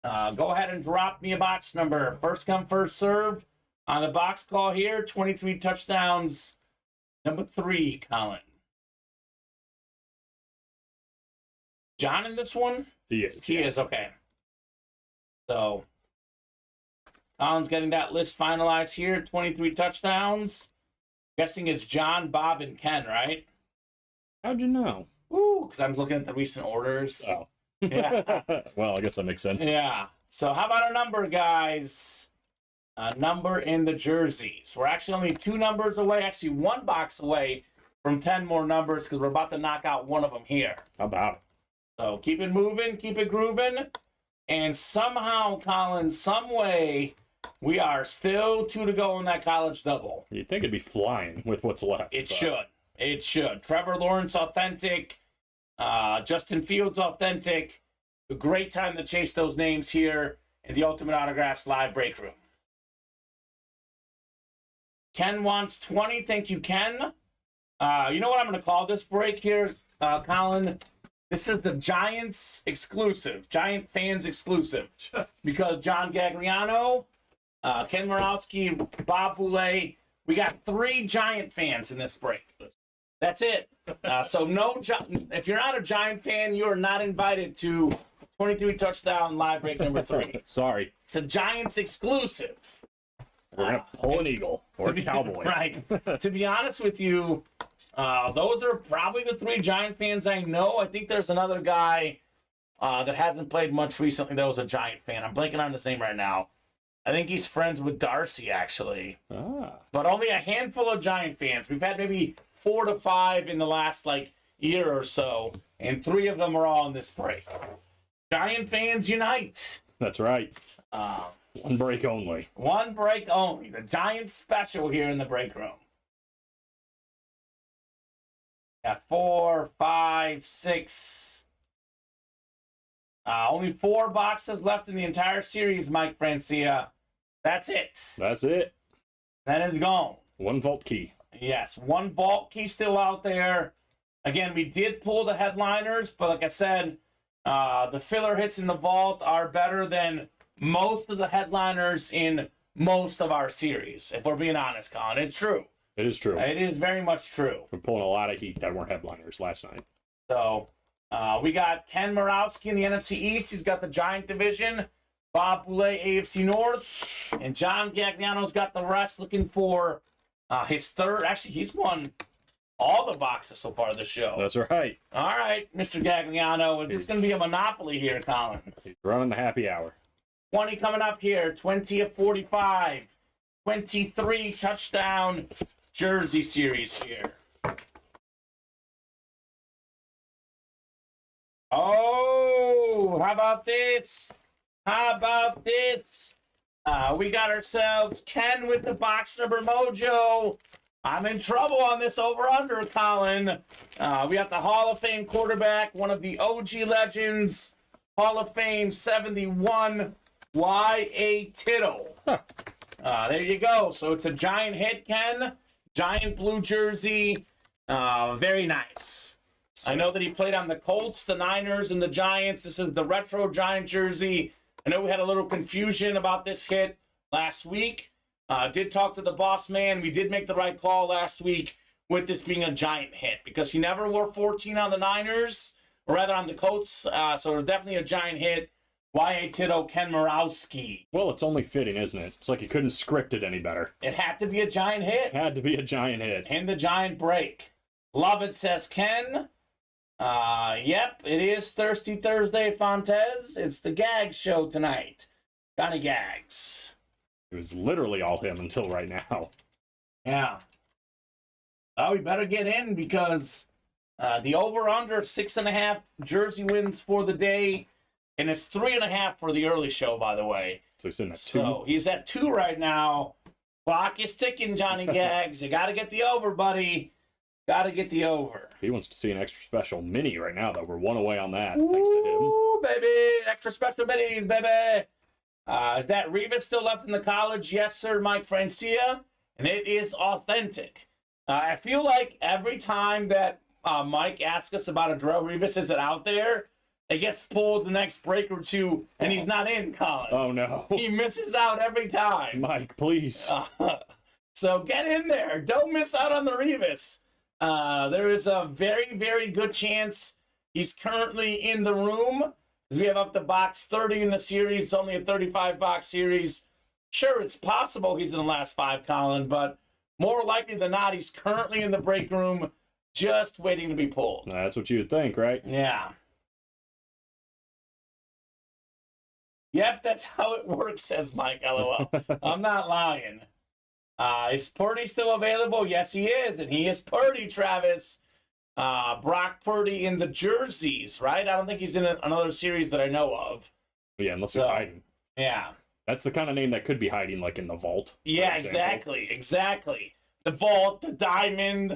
Go ahead and drop me a box number. First come, first served. On the box call here, 23 touchdowns. Number 3, Colin. John in this one? He is. He is, okay. So, Colin's getting that list finalized here. 23 touchdowns. Guessing it's John, Bob, and Ken, right? How'd you know? Ooh, because I'm looking at the recent orders. Oh. Yeah. Well, I guess that makes sense. Yeah. So how about a number, guys? A number in the jerseys. We're actually only 2 numbers away, actually 1 box away from 10 more numbers because we're about to knock out one of them here. How about it? So keep it moving, keep it grooving. And somehow, Colin, some way, we are still 2 to go in that college double. You'd think it'd be flying with what's left. It should. It should. Trevor Lawrence, authentic. Justin Fields, authentic. A great time to chase those names here in the Ultimate Autographs live break room. Ken wants 20. Thank you, Ken. You know what I'm going to call this break here, Colin? This is the Giants exclusive, Giant fans exclusive, because John Gagliano, Ken Morawski, Bob Boulay, we got 3 Giant fans in this break. That's it. So if you're not a Giant fan, you are not invited to 23 touchdown live break number 3. Sorry. It's a Giants exclusive. We're going to pull an eagle or a cowboy. Right. To be honest with you, those are probably the 3 Giant fans I know. I think there's another guy that hasn't played much recently that was a Giant fan. I'm blanking on his name right now. I think he's friends with Darcy, actually. Ah. But only a handful of Giant fans. We've had maybe 4 to 5 in the last, year or so, and 3 of them are all in this break. Giant fans unite. That's right. One break only. One break only. The Giant special here in the break room. Got 4, 5, 6. Only 4 boxes left in the entire series, Mike Francia. That's it. That's it. That is gone. One vault key. Yes, one vault key still out there. Again, we did pull the headliners, but like I said, the filler hits in the vault are better than most of the headliners in most of our series, if we're being honest, Colin. It's true. It is true. It is very much true. We're pulling a lot of heat that weren't headliners last night. So, we got Ken Morawski in the NFC East. He's got the Giant division. Bob Boulay, AFC North. And John Gagliano's got the rest, looking for his third. Actually, he's won all the boxes so far this show. That's right. All right, Mr. Gagliano. Is this going to be a monopoly here, Colin? He's running the happy hour. 20 coming up here. 20 of 45. 23 touchdown jersey series here. Oh, how about this? How about this? We got ourselves Ken with the box number mojo. I'm in trouble on this over-under, Colin. We got the Hall of Fame quarterback, one of the OG legends, Hall of Fame 71, Y.A. Tittle. Huh. There you go. So it's a Giant hit, Ken. Giant blue jersey. Very nice. I know that he played on the Colts, the Niners, and the Giants. This is the retro Giant jersey. I know we had a little confusion about this hit last week. Did talk to the boss man. We did make the right call last week with this being a Giant hit because he never wore 14 on the Niners, or rather on the Colts. So it's definitely a Giant hit. Y.A. Tittle, Ken Morawski. Well, it's only fitting, isn't it? It's like you couldn't script it any better. It had to be a Giant hit. It had to be a Giant hit. And the Giant break. Love it, says Ken. Yep, it is Thirsty Thursday, Fontes. It's the Gag Show tonight. Johnny Gags. It was literally all him until right now. Yeah. Oh, we better get in because the over-under 6.5 jersey wins for the day, and it's 3.5 for the early show, by the way. So he's in at 2. So he's at 2 right now. Clock is ticking, Johnny Gags. You got to get the over, buddy. Got to get the over. He wants to see an extra special mini right now, though. We're 1 away on that, thanks to him. Ooh, baby. Extra special minis, baby. Is that Revis still left in the college? Yes, sir, Mike Francia. And it is authentic. I feel like every time that Mike asks us about a Darrelle Revis, is it out there? It gets pulled the next break or two, and he's not in, Colin. Oh, no. He misses out every time. Mike, please. So get in there. Don't miss out on the Revis. There is a very, very good chance he's currently in the room, because we have up to box 30 in the series. It's only a 35-box series. Sure, it's possible he's in the last 5, Colin, but more likely than not, he's currently in the break room just waiting to be pulled. That's what you would think, right? Yeah. Yep, that's how it works, says Mike, LOL. I'm not lying. Is Purdy still available? Yes, he is, and he is Purdy, Travis. Brock Purdy in the jerseys, right? I don't think he's in another series that I know of. Yeah, unless he's hiding. Yeah. That's the kind of name that could be hiding, like in the vault. Yeah, exactly. The vault, the diamond,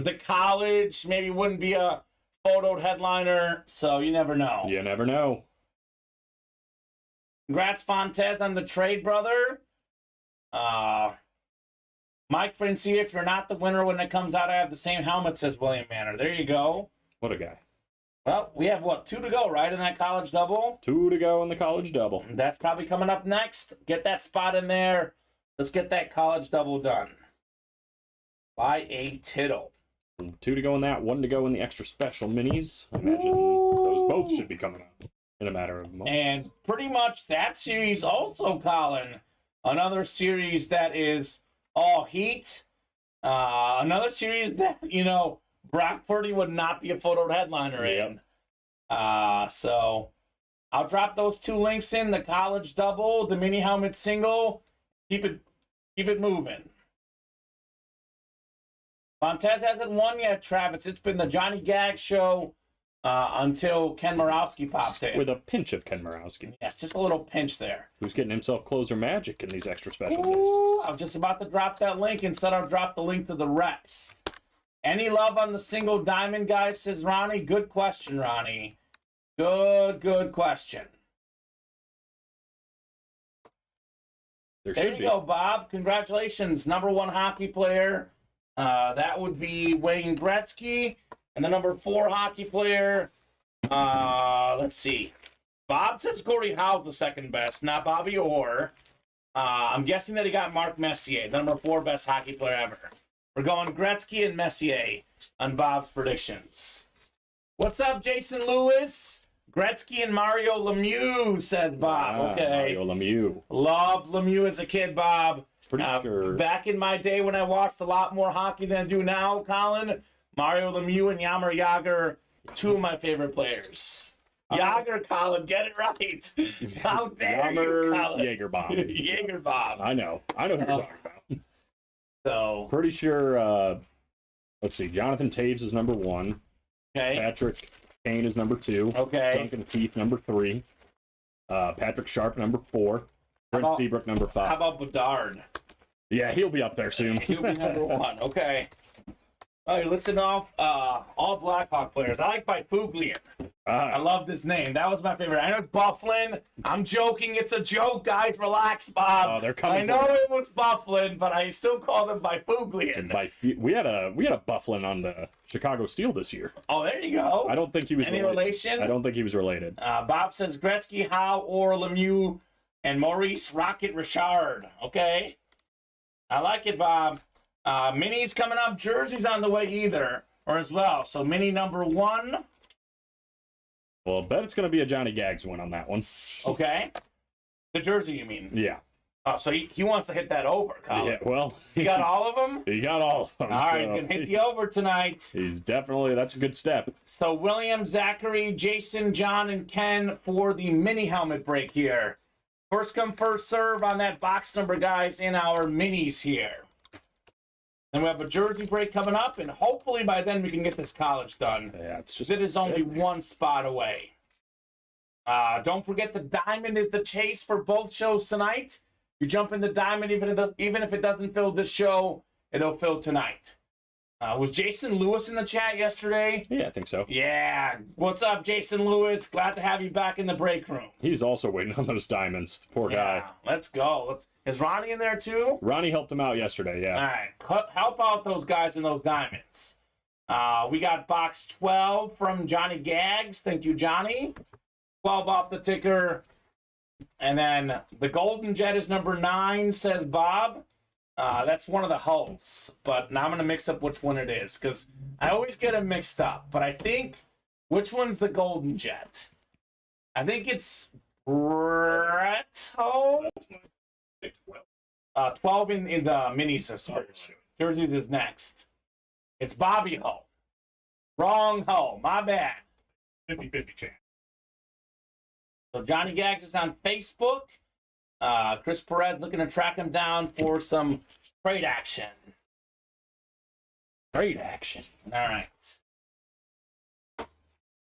the college, maybe wouldn't be a photoed headliner, so you never know. You never know. Congrats, Fontes, on the trade, brother. Mike Francia, if you're not the winner when it comes out, I have the same helmet, says William Manor. There you go. What a guy. Well, we have, 2 to go, right, in that college double? 2 to go in the college double. That's probably coming up next. Get that spot in there. Let's get that college double done. Y.A. Tittle. 2 to go in that, 1 to go in the extra special minis. I imagine those both should be coming up in a matter of moments. And pretty much that series also, Colin. Another series that is all heat. Another series that, Brock Purdy would not be a photoed headliner in. So I'll drop those 2 links in, the college double, the mini helmet single. Keep it moving. Montez hasn't won yet, Travis. It's been the Johnny Gag show until Ken Morawski popped in. With a pinch of Ken Morawski. Yes, just a little pinch there. Who's getting himself closer magic in these extra special days. I was just about to drop that link. Instead, I'll drop the link to the reps. Any love on the single diamond, guys, says Ronnie. Good question, Ronnie. Good question. There you go, Bob. Congratulations. Number 1 hockey player. That would be Wayne Gretzky. And the number 4 hockey player, let's see. Bob says Gordie Howe's the second best, not Bobby Orr. I'm guessing that he got Mark Messier, the number 4 best hockey player ever. We're going Gretzky and Messier on Bob's predictions. What's up, Jason Lewis? Gretzky and Mario Lemieux, says Bob. Okay. Mario Lemieux. Loved Lemieux as a kid, Bob. Pretty sure. Back in my day when I watched a lot more hockey than I do now, Colin, Mario Lemieux and Jaromir Jagr, 2 of my favorite players. Jagr, Colin, get it right. How dare you, Colin? Jaeger Bob. Jaeger Bob. I know who you're talking about. So pretty sure. Let's see. Jonathan Taves is number 1. Okay. Patrick Kane is number 2. Okay. Duncan Keith number 3. Patrick Sharp number 4. Brent Seabrook number 5. How about Bedard? Yeah, he'll be up there soon. He'll be number 1. Okay. Oh, you're listing off all Blackhawk players. I like Byfuglien. I loved his name. That was my favorite. I know it's Bufflin. I'm joking. It's a joke, guys. Relax, Bob. Oh, they're coming. I know it was Bufflin, but I still call them Byfuglien. We had a Bufflin on the Chicago Steel this year. Oh, there you go. I don't think he was Any related. relation? I don't think he was related. Bob says Gretzky, Howe, or Lemieux, and Maurice Rocket Richard. Okay. I like it, Bob. Mini's coming up. Jersey's on the way either, or as well. So mini number 1. Well, I bet it's going to be a Johnny Gags win on that one. Okay. The jersey, you mean? Yeah. Oh, so he wants to hit that over, Colin. Yeah, well. He got all of them? He got all of them. All right, he's going to hit the over tonight. He's definitely, that's a good step. So William, Zachary, Jason, John, and Ken for the mini helmet break here. First come, first serve on that box number, guys, in our minis here. And we have a jersey break coming up, and hopefully by then we can get this college done. Yeah, it's just. It is only 1 spot away. Don't forget the diamond is the chase for both shows tonight. You jump in the diamond, even if it doesn't fill this show, it'll fill tonight. Was Jason Lewis in the chat yesterday? Yeah, I think so. Yeah. What's up, Jason Lewis? Glad to have you back in the break room. He's also waiting on those diamonds. Poor guy. Let's go. Is Ronnie in there too? Ronnie helped him out yesterday, yeah. All right. Help out those guys in those diamonds. We got box 12 from Johnny Gags. Thank you, Johnny. 12 off the ticker. And then the Golden Jet is number 9, says Bob. That's one of the hulls, but now I'm going to mix up which one it is because I always get them mixed up. But I think, which one's the Golden Jet? I think it's Brett Hull. 12 in the minis first. Jerseys is next. It's Bobby Hull. Wrong Hull. My bad. 50-50 chance. So Johnny Gags is on Facebook. Chris Perez looking to track him down for some trade action. Trade action. All right.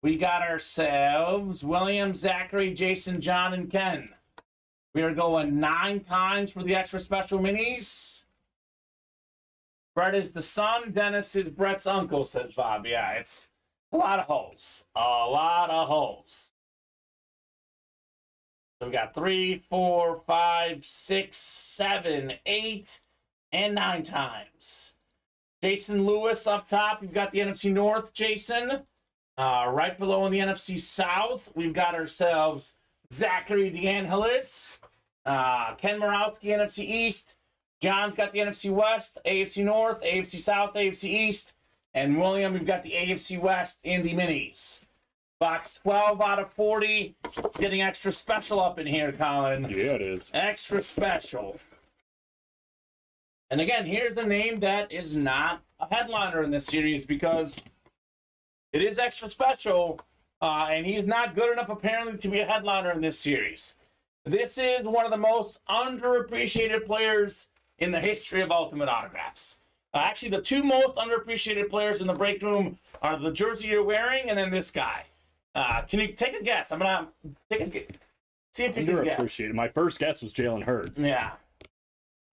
We got ourselves William, Zachary, Jason, John, and Ken. We are going 9 times for the extra special minis. Brett is the son. Dennis is Brett's uncle, says Bob. Yeah, it's a lot of holes. A lot of holes. So we got 3, 4, 5, 6, 7, 8, and 9 times. Jason Lewis up top. We've got the NFC North, Jason. Right below in the NFC South, we've got ourselves Zachary DeAngelis. Ken Morawski, NFC East. John's got the NFC West, AFC North, AFC South, AFC East. And William, we've got the AFC West in the minis. Box 12 out of 40. It's getting extra special up in here, Colin. Yeah, it is. Extra special. And again, here's a name that is not a headliner in this series because it is extra special, and he's not good enough apparently to be a headliner in this series. This is one of the most underappreciated players in the history of Ultimate Autographs. Actually, the two most underappreciated players in the break room are the jersey you're wearing and then this guy. Can you take a guess? I'm going to take a guess. See if you can guess. My first guess was Jalen Hurts. Yeah.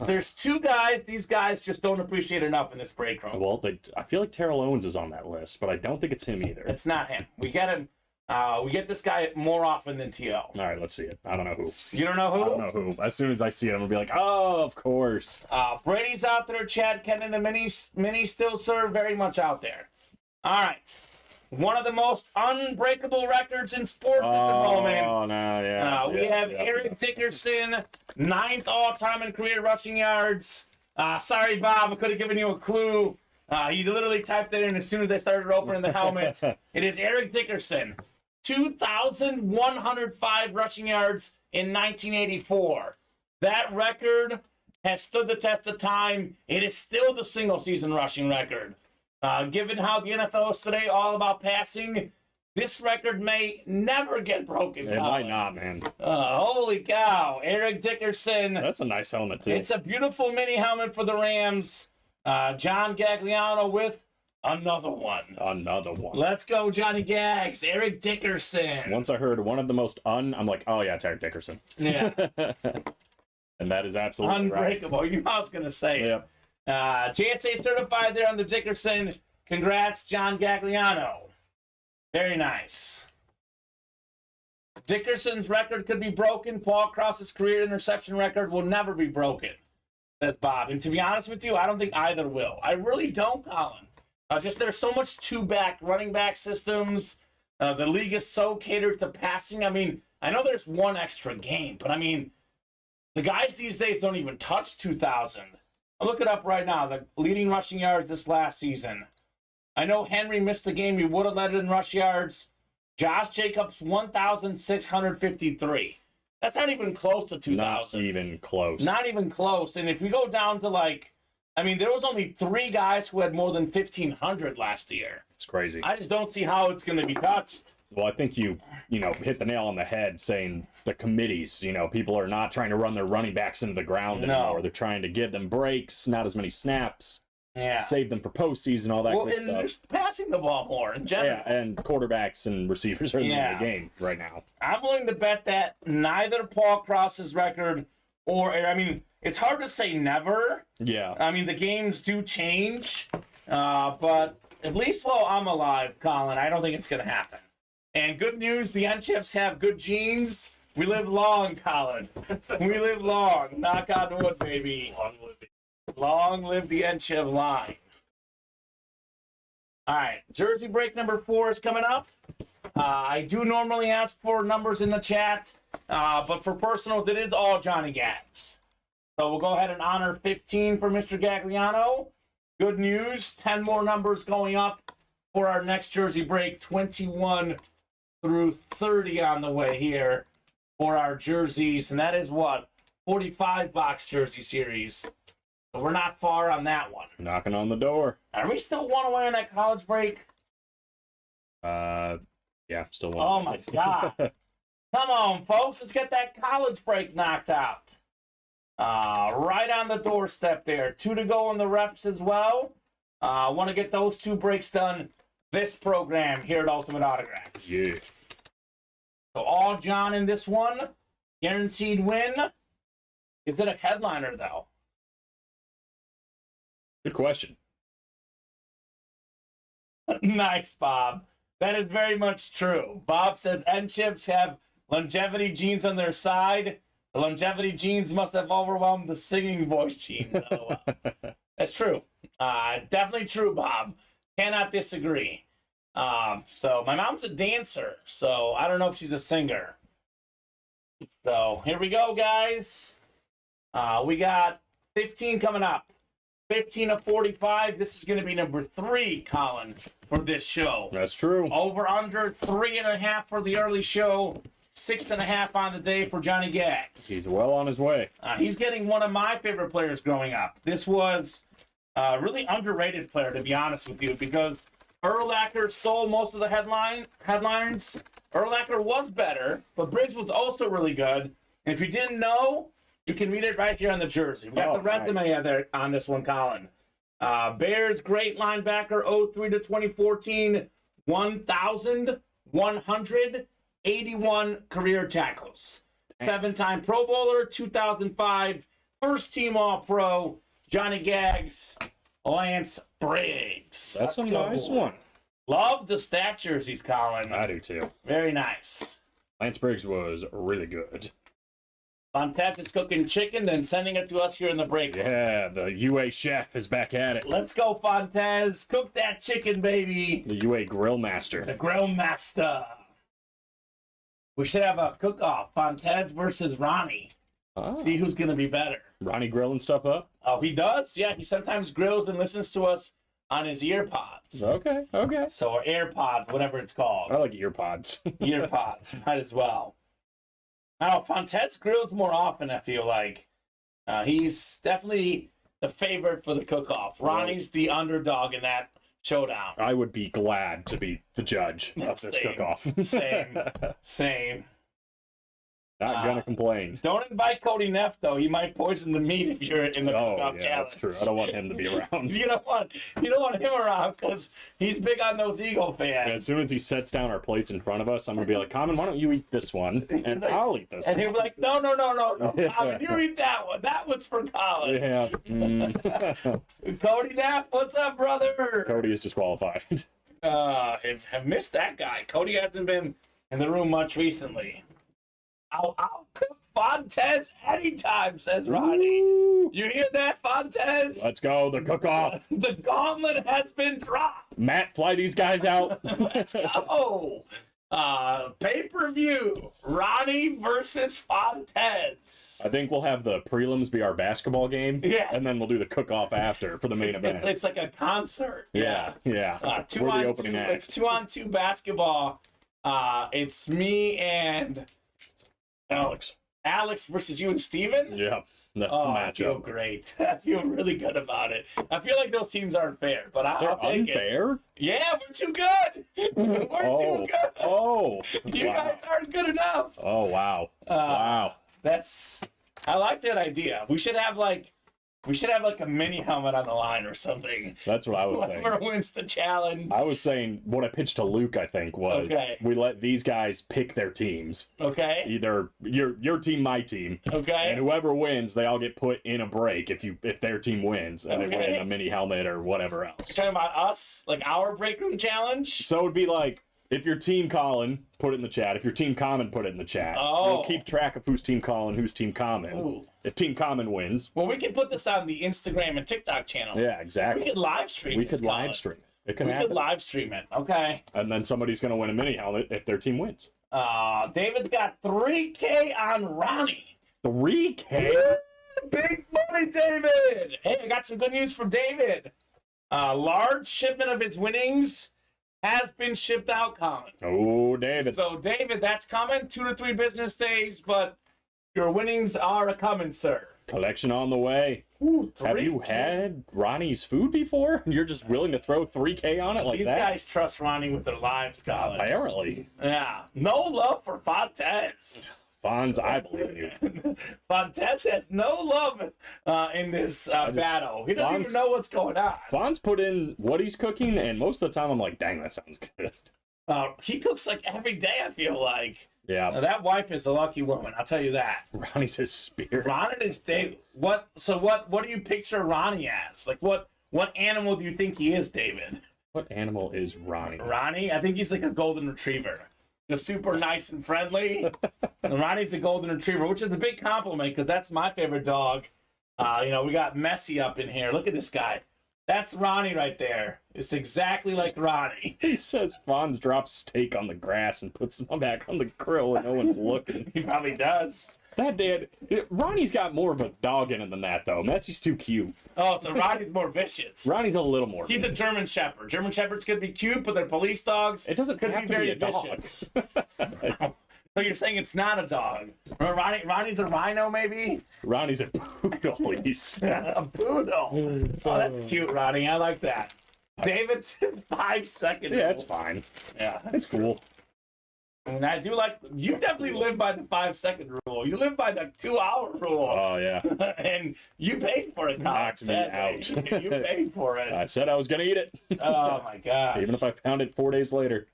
There's two guys these guys just don't appreciate enough in this break room. Well, I feel like Terrell Owens is on that list, but I don't think it's him either. It's not him. We get him. We get this guy more often than T.O. All right, let's see it. I don't know who. You don't know who? I don't know who. As soon as I see it, I'm going to be like, oh, of course. Brady's out there. Chad Kennan, the mini still serve very much out there. All right. One of the most unbreakable records in sports at the moment. Oh, no, yeah. We have Eric Dickerson, 9th all-time in career rushing yards. Sorry, Bob, I could have given you a clue. He literally typed it in as soon as I started opening the helmets. It is Eric Dickerson, 2,105 rushing yards in 1984. That record has stood the test of time. It is still the single-season rushing record. Given how the NFL is today all about passing, this record may never get broken. It might not, man. Holy cow. Eric Dickerson. That's a nice helmet, too. It's a beautiful mini helmet for the Rams. John Gagliano with another one. Another one. Let's go, Johnny Gags. Eric Dickerson. Once I heard one of the most I'm like, oh, yeah, it's Eric Dickerson. Yeah. And that is absolutely unbreakable. right. You know I was going to say it. Yep. JSA certified there on the Dickerson. Congrats, John Gagliano. Very nice. Dickerson's record could be broken. Paul Cross's career interception record will never be broken, says Bob. And to be honest with you, I don't think either will. I really don't, Colin. Just there's so much two-back running back systems. The league is so catered to passing. I mean, I know there's one extra game, but I mean, the guys these days don't even touch 2,000. I'll look it up right now. The leading rushing yards this last season. I know Henry missed the game. He would have led it in rush yards. Josh Jacobs, 1,653. That's not even close to 2,000. Not even close. Not even close. And if we go down to there was only 3 guys who had more than 1,500 last year. It's crazy. I just don't see how it's going to be touched. Well, I think you hit the nail on the head saying the committees, people are not trying to run their running backs into the ground anymore. They're trying to give them breaks, not as many snaps. Yeah. Save them for postseason, all that good stuff. Well, and just passing the ball more in general. Yeah, and quarterbacks and receivers are in the game right now. I'm willing to bet that neither Paul Cross's record it's hard to say never. Yeah. I mean, the games do change, but at least while I'm alive, Colin, I don't think it's going to happen. And good news, the Entchevs have good genes. We live long, Colin. We live long. Knock on wood, baby. Long live the Entchev line. All right, jersey break number 4 is coming up. I do normally ask for numbers in the chat, but for personals, it is all Johnny Gags. So we'll go ahead and honor 15 for Mr. Gagliano. Good news, 10 more numbers going up for our next jersey break, 21 through 30 on the way here for our jerseys. And that is 45 box jersey series. So we're not far on that one. Knocking on the door. Are we still one away on that college break? Yeah, still one. Oh my God. Come on, folks. Let's get that college break knocked out. Right on the doorstep there. 2 to go in the reps as well. Want to get those 2 breaks done this program here at Ultimate Autographs. Yeah. So all John in this one. Guaranteed win. Is it a headliner, though? Good question. Nice, Bob. That is very much true. Bob says Entchevs have longevity genes on their side. The longevity genes must have overwhelmed the singing voice genes. That's true. Definitely true, Bob. Cannot disagree. So my mom's a dancer, so I don't know if she's a singer. So here we go, guys. We got 15 coming up. 15 of 45. This is going to be number 3, Colin, for this show. That's true. Over under 3.5 for the early show. 6.5 on the day for Johnny Gags. He's well on his way. He's getting one of my favorite players growing up. This was a really underrated player, to be honest with you, because Urlacher stole most of the headlines. Urlacher was better, but Briggs was also really good. And if you didn't know, you can read it right here on the jersey. We got the resume out there on this one, Colin. Bears great linebacker, 03 to 2014, 1,181 career tackles. 7-time Pro Bowler, 2005, first team All-Pro, Johnny Gags, Lance Briggs. That's a nice one. Love the stat jerseys, Colin. I do too. Very nice. Lance Briggs was really good. Fontez is cooking chicken, then sending it to us here in the break. Yeah, the UA chef is back at it. Let's go, Fontez. Cook that chicken, baby. The UA grill master. The grill master. We should have a cook-off. Fontez versus Ronnie. Oh. See who's going to be better. Ronnie grilling stuff up? Oh, he does? Yeah, he sometimes grills and listens to us on his ear pods. Okay. So, or AirPods, whatever it's called. I like ear pods. Ear pods, might as well. Now, Fontez grills more often, I feel like. He's definitely the favorite for the cook-off. Ronnie's the underdog in that showdown. I would be glad to be the judge of this cook-off. Same. Not gonna complain. Don't invite Cody Neff, though. He might poison the meat if you're in the cook-off challenge. That's true. I don't want him to be around. You don't want him around because he's big on those Eagle fans. And as soon as he sets down our plates in front of us, I'm gonna be like, Kamen, why don't you eat this one? And like, I'll eat this one. And he'll be like, no. Kamen, you eat that one. That one's for Colin. Yeah. Cody Neff, what's up, brother? Cody is disqualified. Have missed that guy. Cody hasn't been in the room much recently. I'll cook Fontez anytime, says Ronnie. Woo! You hear that, Fontez? Let's go, the cook-off. The gauntlet has been dropped. Matt, fly these guys out. Let's go. Pay-per-view, Ronnie versus Fontez. I think we'll have the prelims be our basketball game. Yeah. And then we'll do the cook-off after for the main event. It's like a concert. Yeah. We're the opening act. It's 2-on-2 basketball. It's me and Alex versus you and Steven? Yeah. That's the matchup. I feel great. I feel really good about it. I feel like those teams aren't fair, but I'll take unfair? it. Yeah, we're too good. We're too good. Oh. You guys aren't good enough. Oh, wow. Wow. I like that idea. We should have like a mini helmet on the line or something. That's what I was saying. Whoever wins the challenge. I was saying what I pitched to Luke, I think, was we let these guys pick their teams. Okay. Either your team, my team. Okay. And whoever wins, they all get put in a break if their team wins, and they win a mini helmet or whatever else. You're talking about us, like our break room challenge? So it would be like, if your team Colin, put it in the chat. If your team Kamen, put it in the chat. Oh. We'll keep track of who's team Colin, who's team Kamen. Ooh. If team Kamen wins. Well, we can put this on the Instagram and TikTok channels. Yeah, exactly. We could live stream it. It can happen. We could live stream it. Okay. And then somebody's going to win a mini helmet if their team wins. David's got $3K on Ronnie. $3K? Big money, David. Hey, I got some good news for David. Large shipment of his winnings has been shipped out, Colin. Oh, David. So, David, that's coming. 2 to 3 business days, but your winnings are coming, sir. Collection on the way. Ooh, Have you had Ronnie's food before? You're just willing to throw $3K on it like These that? These guys trust Ronnie with their lives, Colin. Apparently. Yeah. No love for Fontez. Fonz, I believe you. Fontez has no love in this battle. He doesn't even know what's going on. Fonz put in what he's cooking, and most of the time I'm like, dang, that sounds good. He cooks like every day, I feel like. Yeah. That wife is a lucky woman, I'll tell you that. Ronnie's his spirit. Ronnie is David. What do you picture Ronnie as? Like what animal do you think he is, David? What animal is Ronnie? Ronnie? I think he's like a golden retriever. Just super nice and friendly. And Ronnie's a golden retriever, which is a big compliment because that's my favorite dog. We got Messi up in here. Look at this guy. That's Ronnie right there. It's exactly like Ronnie. He says Fonz drops steak on the grass and puts them back on the grill when no one's looking. He probably does. That dad, Ronnie's got more of a dog in him than that, though. Messi's too cute. Oh, so Ronnie's more vicious. Ronnie's a little more He's vicious. a German Shepherd. German Shepherds could be cute, but they're police dogs. It doesn't could have be to very be a dog. vicious. So you're saying it's not a dog? Ronnie's a rhino, maybe? Ronnie's a poodle. A poodle. Oh, that's cute, Ronnie. I like that. David says 5 seconds. Yeah, it's fine. Yeah, It's cool. And I do like, you definitely live by the 5 second rule. You live by the 2 hour rule. Oh, yeah. And you paid for it, Colin. Knocked me out. You paid for it. I said I was going to eat it. Oh, my God. Even if I found it 4 days later.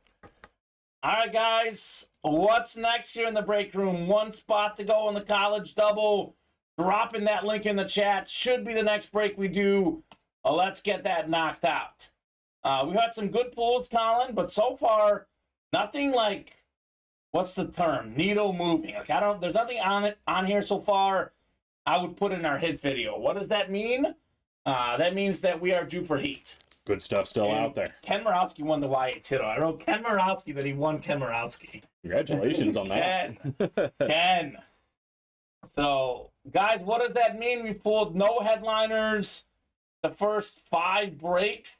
All right, guys. What's next here in the break room? One spot to go in the college double. Dropping that link in the chat. Should be the next break we do. Let's get that knocked out. We've had some good pulls, Colin, but so far, nothing like, what's the term? Needle moving. Like, there's nothing on here so far I would put in our hit video. What does that mean? That means that we are due for heat. Good stuff still out there. Ken Morawski won the Y8 title. I wrote Ken Morawski that he won Ken Morawski. Congratulations on that. Ken. So, guys, what does that mean? We pulled no headliners the first 5 breaks.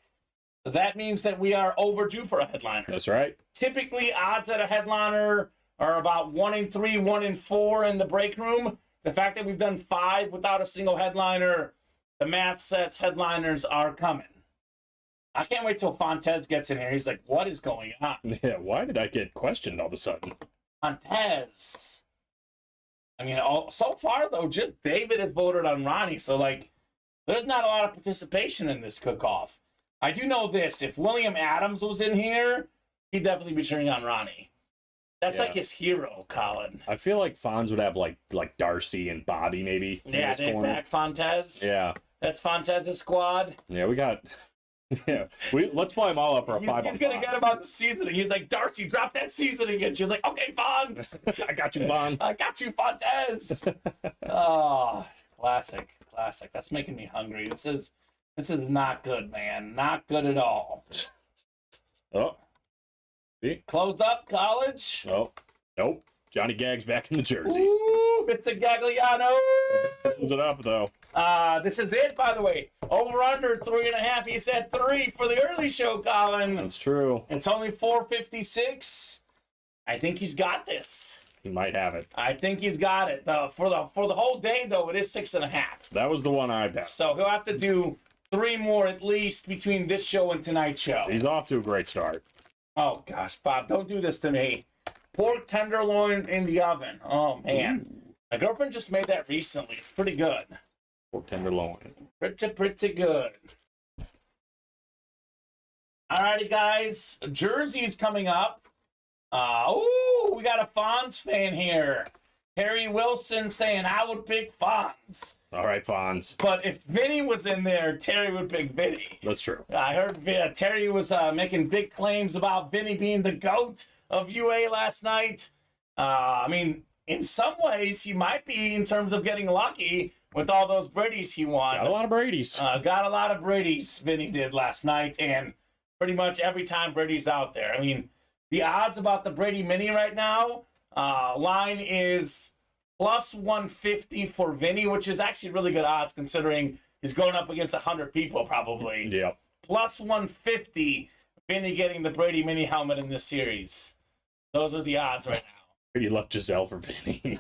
That means that we are overdue for a headliner. That's right. Typically, odds at a headliner are about 1 in 3, 1 in 4 in the break room. The fact that we've done 5 without a single headliner, the math says headliners are coming. I can't wait till Fontes gets in here. He's like, what is going on? Yeah, why did I get questioned all of a sudden? Fontes. I mean, so far, though, just David has voted on Ronnie. So, like, there's not a lot of participation in this cook-off. I do know this. If William Adams was in here, he'd definitely be cheering on Ronnie. That's like his hero, Colin. I feel like Fonz would have, like Darcy and Bobby, maybe. Yeah, they'd back Fontes. Yeah. That's Fontes' squad. Yeah, we got... Yeah, let's fly them all up for a 5-on-5. He's going to get about the seasoning. He's like, Darcy, drop that seasoning. And she's like, okay, Fonz. I got you, Von. I got you, Fontes. Oh, classic. That's making me hungry. This is not good, man. Not good at all. Oh. See? Closed up college. Oh. Nope. Johnny Gag's back in the jerseys. Ooh, Mr. Gagliano. Close it up, though. This is it, by the way. Over under 3.5. He said 3 for the early show, Colin. That's true. It's only 4:56. I think he's got this. He might have it. I think he's got it. For the whole day, though, it is 6.5. That was the one I bet. So he'll have to do 3 more at least between this show and tonight's show. He's off to a great start. Oh, gosh, Bob, don't do this to me. Pork tenderloin in the oven. Oh, man. My girlfriend just made that recently. It's pretty good. Pork tenderloin. Pretty good. Alrighty, guys. Jersey's coming up. We got a Fonz fan here. Terry Wilson saying, I would pick Fonz. All right, Fonz. But if Vinny was in there, Terry would pick Vinny. That's true. I heard Terry was making big claims about Vinny being the GOAT of UA last night. I mean, in some ways, he might be in terms of getting lucky with all those Brady's he won. Got a lot of Brady's. Got a lot of Brady's, Vinny did last night, and pretty much every time Brady's out there. I mean, the odds about the Brady Mini right now, line is plus 150 for Vinny, which is actually really good odds considering he's going up against 100 people probably. Yep. Plus 150, Vinny getting the Brady Mini helmet in this series. Those are the odds right now. You left Giselle for Vinny.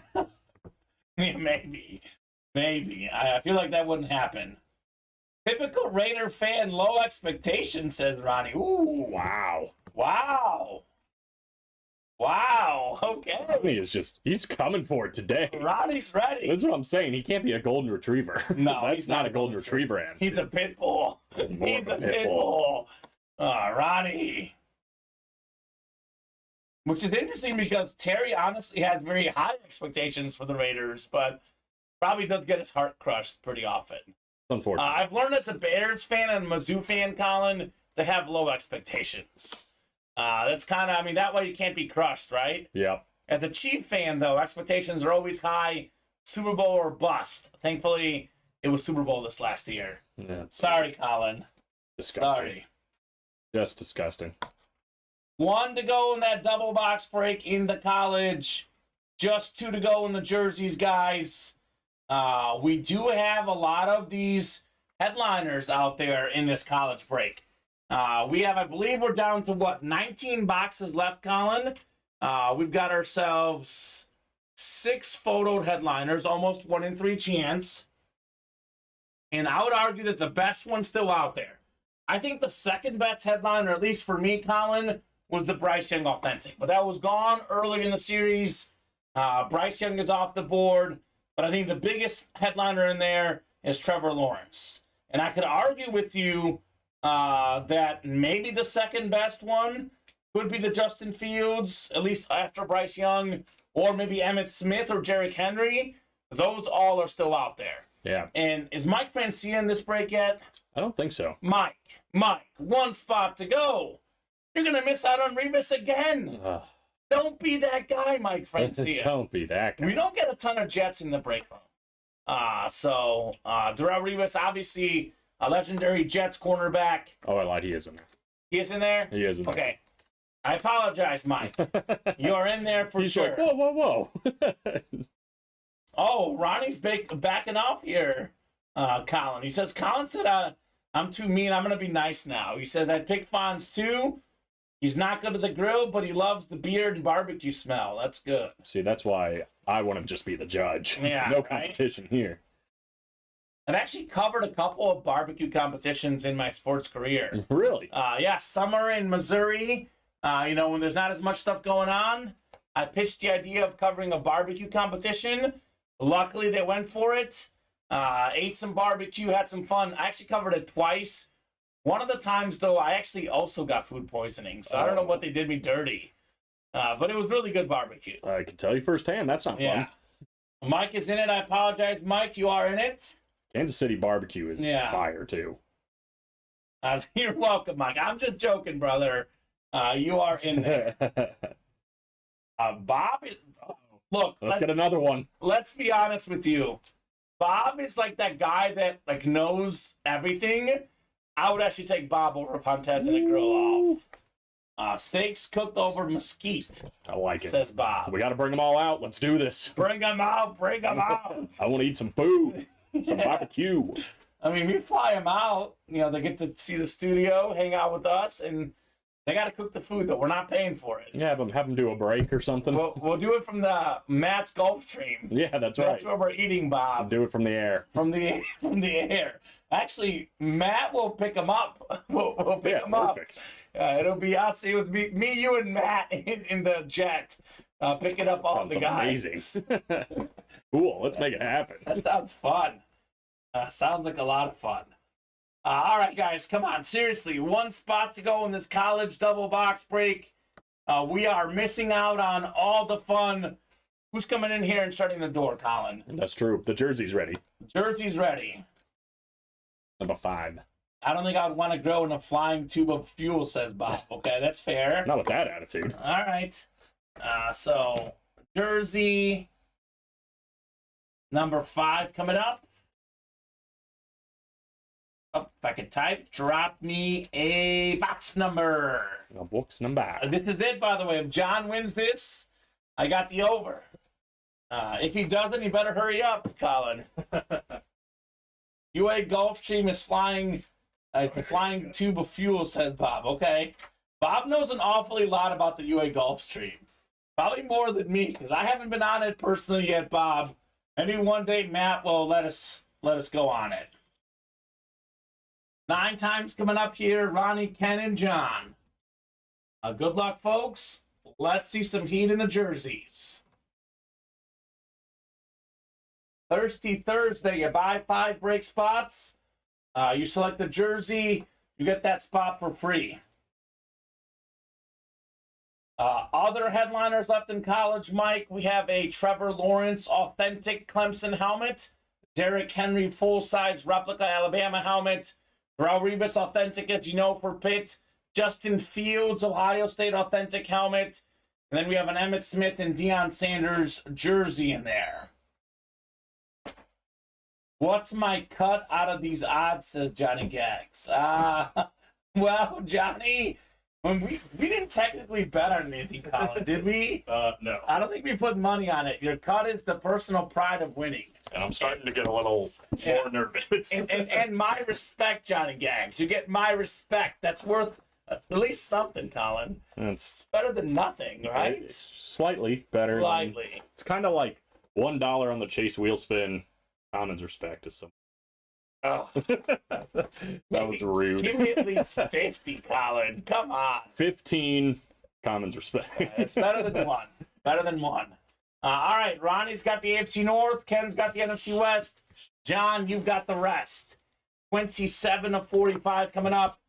Yeah, maybe. I feel like that wouldn't happen. Typical Raider fan, low expectations, says Ronnie. Ooh. Wow. Okay. Ronnie is he's coming for it today. Ronnie's ready. That's what I'm saying. He can't be a golden retriever. No, That's he's not a golden retriever answer. He's a pit bull. He's a pit bull. Ronnie. Which is interesting because Terry honestly has very high expectations for the Raiders, but probably does get his heart crushed pretty often. Unfortunate. I've learned as a Bears fan and a Mizzou fan, Colin, to have low expectations. That's kind of, that way you can't be crushed, right? Yep. As a Chief fan, though, expectations are always high, Super Bowl or bust. Thankfully, it was Super Bowl this last year. Yeah. Sorry, Colin. Disgusting. Sorry. Just disgusting. 1 to go in that double box break in the college. Just 2 to go in the jerseys, guys. We do have a lot of these headliners out there in this college break. We have, I believe we're down to 19 boxes left, Colin. We've got ourselves 6 photoed headliners, almost 1 in 3 chance. And I would argue that the best one's still out there. I think the second best headliner, at least for me, Colin, was the Bryce Young Authentic. But that was gone early in the series. Bryce Young is off the board. But I think the biggest headliner in there is Trevor Lawrence. And I could argue with you that maybe the second best one could be the Justin Fields, at least after Bryce Young, or maybe Emmitt Smith or Derrick Henry. Those all are still out there. Yeah. And is Mike Francia in this break yet? I don't think so. Mike, one spot to go. You're going to miss out on Revis again. Don't be that guy, Mike Francia. Don't be that guy. We don't get a ton of Jets in the break room. So Darrelle Revis, obviously a legendary Jets cornerback. Oh, I lied. He is in there. He is in there? He is in there. Okay. I apologize, Mike. You are in there for He's sure. like, whoa. Oh, Ronnie's backing off here, Colin. He says, Colin said, I'm too mean. I'm going to be nice now. He says, I'd pick Fonz too. He's not good at the grill, but he loves the beard and barbecue smell. That's good. See, that's why I want to just be the judge. Yeah, no right? competition here. I've actually covered a couple of barbecue competitions in my sports career. Really? Yeah, summer in Missouri, when there's not as much stuff going on, I pitched the idea of covering a barbecue competition. Luckily, they went for it. Ate some barbecue, had some fun. I actually covered it twice. One of the times, though, I actually also got food poisoning, so I don't know what they did me dirty. But it was really good barbecue. I can tell you firsthand, that's not fun. Mike is in it. I apologize, Mike. You are in it. Kansas City barbecue is fire, too. You're welcome, Mike. I'm just joking, brother. You are in there. Bob, look. Let's get another one. Let's be honest with you. Bob is like that guy that knows everything. I would actually take Bob over Fontez and a grill off. Steaks cooked over mesquite. I like it. Says Bob. We got to bring them all out. Let's do this. Bring them out. I want to eat some food. Some barbecue. I mean, we fly them out. They get to see the studio, hang out with us, and they got to cook the food, though. We're not paying for it. Yeah, have them do a break or something. We'll do it from the Matt's Gulf Stream. Yeah, that's right. That's where we're eating, Bob. Do it from the air. From the air. Actually, Matt will pick them up. We'll pick them perfect. up. It'll be us. It was me, you, and Matt in the jet picking up all the guys. Amazing. Cool. Let's make it happen. That sounds fun. Sounds like a lot of fun. All right, guys, come on. Seriously, one spot to go in this college double box break. We are missing out on all the fun. Who's coming in here and shutting the door, Colin? That's true. The jersey's ready. Jersey's ready. Number 5. I don't think I'd want to grow in a flying tube of fuel, says Bob. Okay, that's fair. Not with that attitude. All right. So, jersey number 5 coming up. Oh, if I could type, drop me a box number. A box number. This is it, by the way. If John wins this, I got the over. If he doesn't, he better hurry up, Colin. UA Gulfstream is flying. It's the flying tube of fuel, says Bob. Okay. Bob knows an awfully lot about the UA Gulfstream. Probably more than me, because I haven't been on it personally yet, Bob. Maybe one day Matt will let us go on it. 9 times coming up here, Ronnie, Ken, and John. Good luck, folks. Let's see some heat in the jerseys. Thirsty Thursday, you buy 5 break spots. You select the jersey, you get that spot for free. Other headliners left in college, Mike. We have a Trevor Lawrence authentic Clemson helmet. Derrick Henry full-size replica Alabama helmet. Darrelle Revis authentic, as you know, for Pitt. Justin Fields, Ohio State authentic helmet. And then we have an Emmitt Smith and Deion Sanders jersey in there. What's my cut out of these odds, says Johnny Gags. Well, Johnny, when we didn't technically bet on anything, Colin, did we? No. I don't think we put money on it. Your cut is the personal pride of winning. And I'm starting to get a little more nervous. and my respect, Johnny Gags. You get my respect. That's worth at least something, Colin. It's better than nothing, right? It's slightly better. Slightly. It's kind of like $1 on the Chase wheel spin. Commons respect is some. Oh. That was rude. Give me at least 50, Colin. Come on. 15. Commons respect. It's better than one. Better than one. All right, Ronnie's got the AFC North. Ken's got the NFC West. John, you've got the rest. 27 of 45 coming up.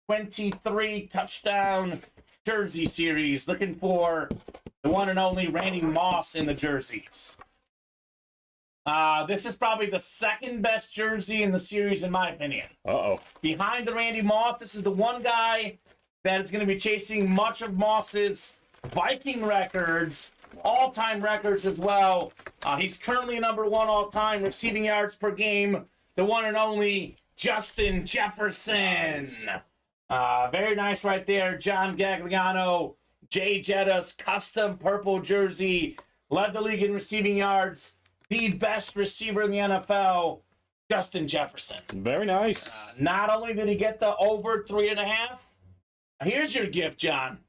23 touchdown jersey series. Looking for the one and only Randy Moss in the jerseys. This is probably the second best jersey in the series, in my opinion. Uh-oh. Behind the Randy Moss, this is the one guy that is going to be chasing much of Moss's Viking records, all-time records as well. He's currently number one all-time receiving yards per game, the one and only Justin Jefferson. Nice. Very nice right there. John Gagliano, Jay Jetta's custom purple jersey, led the league in receiving yards. The best receiver in the NFL, Justin Jefferson. Very nice. Not only did he get the over 3.5, here's your gift, John.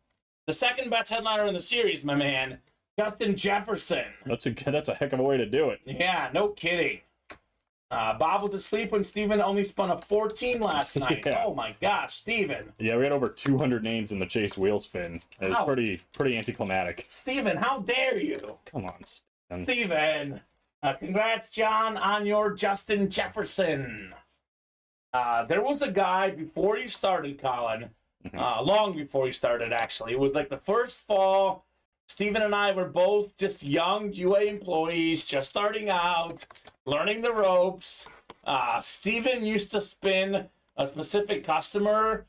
The second best headliner in the series, my man, Justin Jefferson. That's a heck of a way to do it. Yeah, no kidding. Bob was asleep when Steven only spun a 14 last night. Yeah. Oh my gosh, Steven. Yeah, we had over 200 names in the Chase wheel spin. It was pretty anticlimactic. Steven, how dare you? Come on, Steven. Steven. Congrats, John, on your Justin Jefferson. There was a guy before you started, Colin, long before you started, actually. It was like the first fall. Steven and I were both just young UA employees, just starting out, learning the ropes. Steven used to spin a specific customer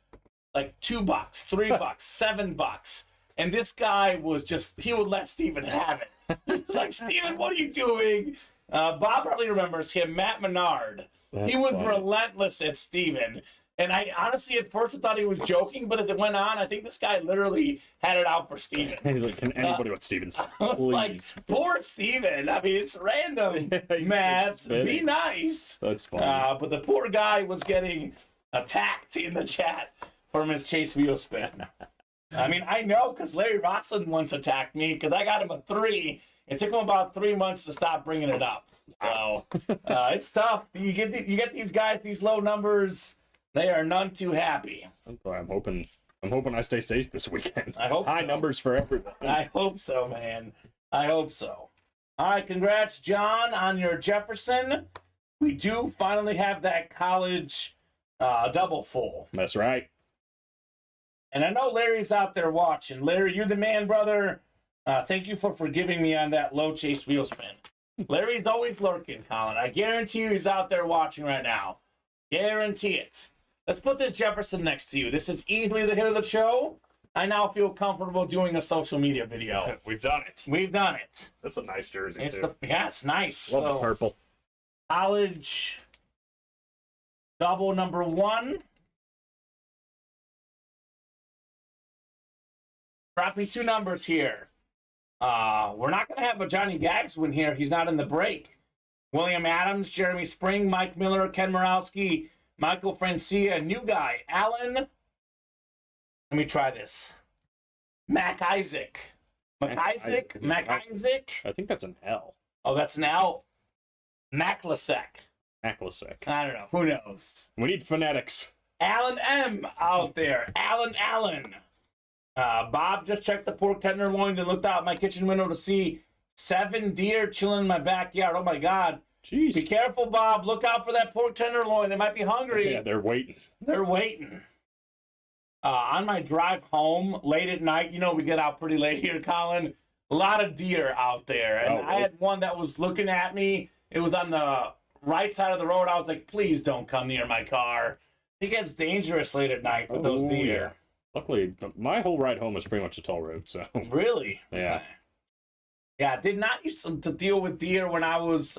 like $2, $3, $7. And this guy was just, he would let Steven have it. It's like, Steven, what are you doing? Bob probably remembers him, Matt Menard. He was relentless at Steven. And I honestly, at first, I thought he was joking, but as it went on, I think this guy literally had it out for Steven. He's like, can anybody with Stevens? I was like, poor Steven. I mean, it's random, Matt. Be nice. That's funny. But the poor guy was getting attacked in the chat from his Chase wheel spin. I mean, I know because Larry Roslin once attacked me because I got him a 3. It took him about 3 months to stop bringing it up. So it's tough. You get these guys, these low numbers. They are none too happy. I'm hoping I stay safe this weekend. I hope high so. numbers for everything. I hope so, man. I hope so. All right, congrats, John, on your Jefferson. We do finally have that college double full. That's right. And I know Larry's out there watching. Larry, you're the man, brother. Thank you for forgiving me on that low Chase wheel spin. Larry's always lurking, Colin. I guarantee you he's out there watching right now. Guarantee it. Let's put this Jefferson next to you. This is easily the hit of the show. I now feel comfortable doing a social media video. We've done it. We've done it. That's a nice jersey, too. Yeah, it's nice. Love the purple. College double number 1. Drop me 2 numbers here. We're not going to have a Johnny Gags win here. He's not in the break. William Adams, Jeremy Spring, Mike Miller, Ken Morawski, Michael Francia, new guy, Allen. Let me try this. Mac Isaac. Mac Isaac? I think that's an L. Oh, that's an L. Maclasek. Maclasek. I don't know. Who knows? We need phonetics. Alan M. out there. Allen. Bob just checked the pork tenderloin and looked out my kitchen window to see 7 deer chilling in my backyard. Oh, my God. Jeez. Be careful, Bob. Look out for that pork tenderloin. They might be hungry. Yeah, they're waiting. They're waiting. On my drive home late at night, you know we get out pretty late here, Colin. A lot of deer out there. And I had one that was looking at me. It was on the right side of the road. I was like, please don't come near my car. It gets dangerous late at night with those deer. Yeah. Luckily, my whole ride home was pretty much a toll road, so. Really? Yeah. Okay. Yeah, I did not used to deal with deer when I was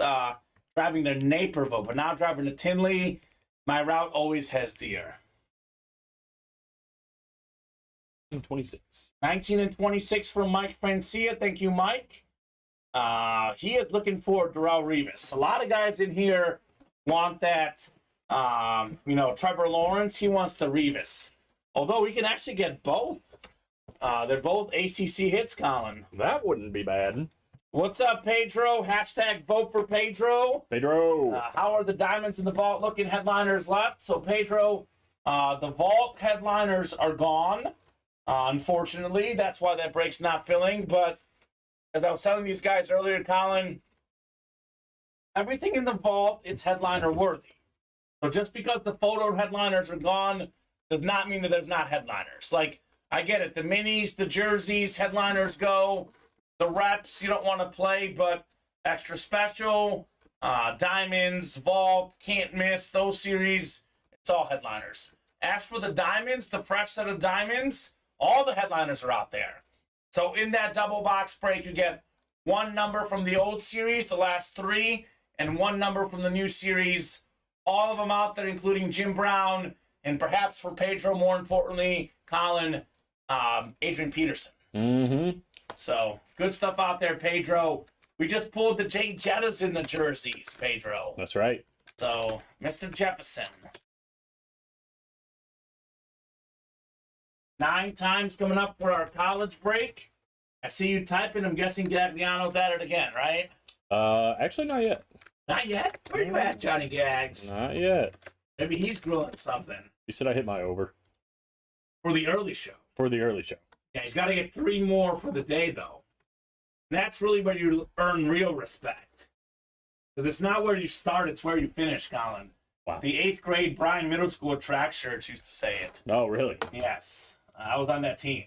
driving to Naperville, but now driving to Tinley, my route always has deer. 26. 19 and 26 from Mike Francia. Thank you, Mike. He is looking for Darrelle Revis. A lot of guys in here want that, Trevor Lawrence. He wants the Revis. Although we can actually get both. They're both ACC hits, Colin. That wouldn't be bad. What's up, Pedro? Hashtag vote for Pedro. Pedro. How are the Diamonds in the Vault looking? Headliners left. So, Pedro, the Vault headliners are gone. Unfortunately, that's why that break's not filling. But as I was telling these guys earlier, Colin, everything in the Vault is headliner worthy. So just because the photo headliners are gone does not mean that there's not headliners. Like, I get it. The minis, the jerseys, headliners go. The reps, you don't want to play, but extra special, Diamonds, Vault, can't miss, those series, it's all headliners. As for the Diamonds, the fresh set of Diamonds, all the headliners are out there. So in that double box break, you get one number from the old series, the last three, and one number from the new series. All of them out there, including Jim Brown, and perhaps for Pedro, more importantly, Colin, Adrian Peterson. Mm-hmm. So, good stuff out there, Pedro. We just pulled the Jay Jettas in the jerseys, Pedro. That's right. So, Mr. Jefferson. 9 times coming up for our college break. I see you typing. I'm guessing Gagliano's at it again, right? Actually, not yet. Not yet? Where you at, Johnny Gags? Not yet. Maybe he's grilling something. You said I hit my over. For the early show. For the early show. Yeah, he's got to get 3 more for the day, though. And that's really where you earn real respect. Because it's not where you start, it's where you finish, Colin. Wow. The 8th grade Bryan Middle School track shirts used to say it. Oh, really? Yes. I was on that team.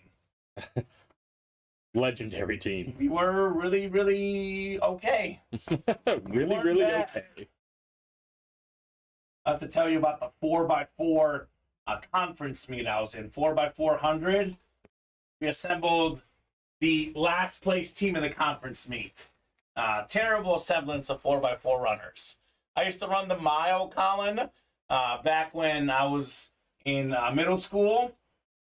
Legendary team. We were really, really okay. really bad. okay. I have to tell you about the 4x4 conference meet I was in. 4x400. We assembled the last place team in the conference meet. Terrible semblance of 4x4 runners. I used to run the mile, Colin, back when I was in middle school.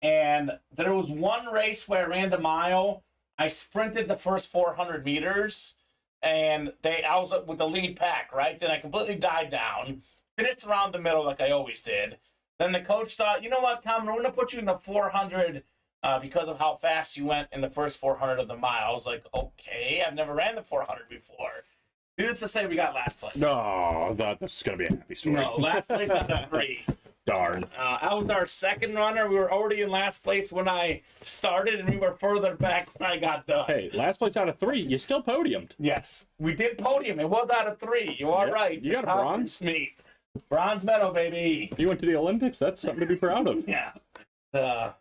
And there was one race where I ran the mile. I sprinted the first 400 meters. And I was up with the lead pack, right? Then I completely died down. Finished around the middle like I always did. Then the coach thought, you know what, Cameron, we're going to put you in the 400 because of how fast you went in the first 400 of the mile. I was like, okay, I've never ran the 400 before. Needless to say, we got last place. No, I thought this was going to be a happy story. No, last place out of 3. Darn. I was our second runner. We were already in last place when I started, and we were further back when I got done. Hey, last place out of 3, you still podiumed. Yes, we did podium. It was out of 3. You are right. You got a bronze. Meet. Bronze medal, baby. You went to the Olympics. That's something to be proud of. Yeah. The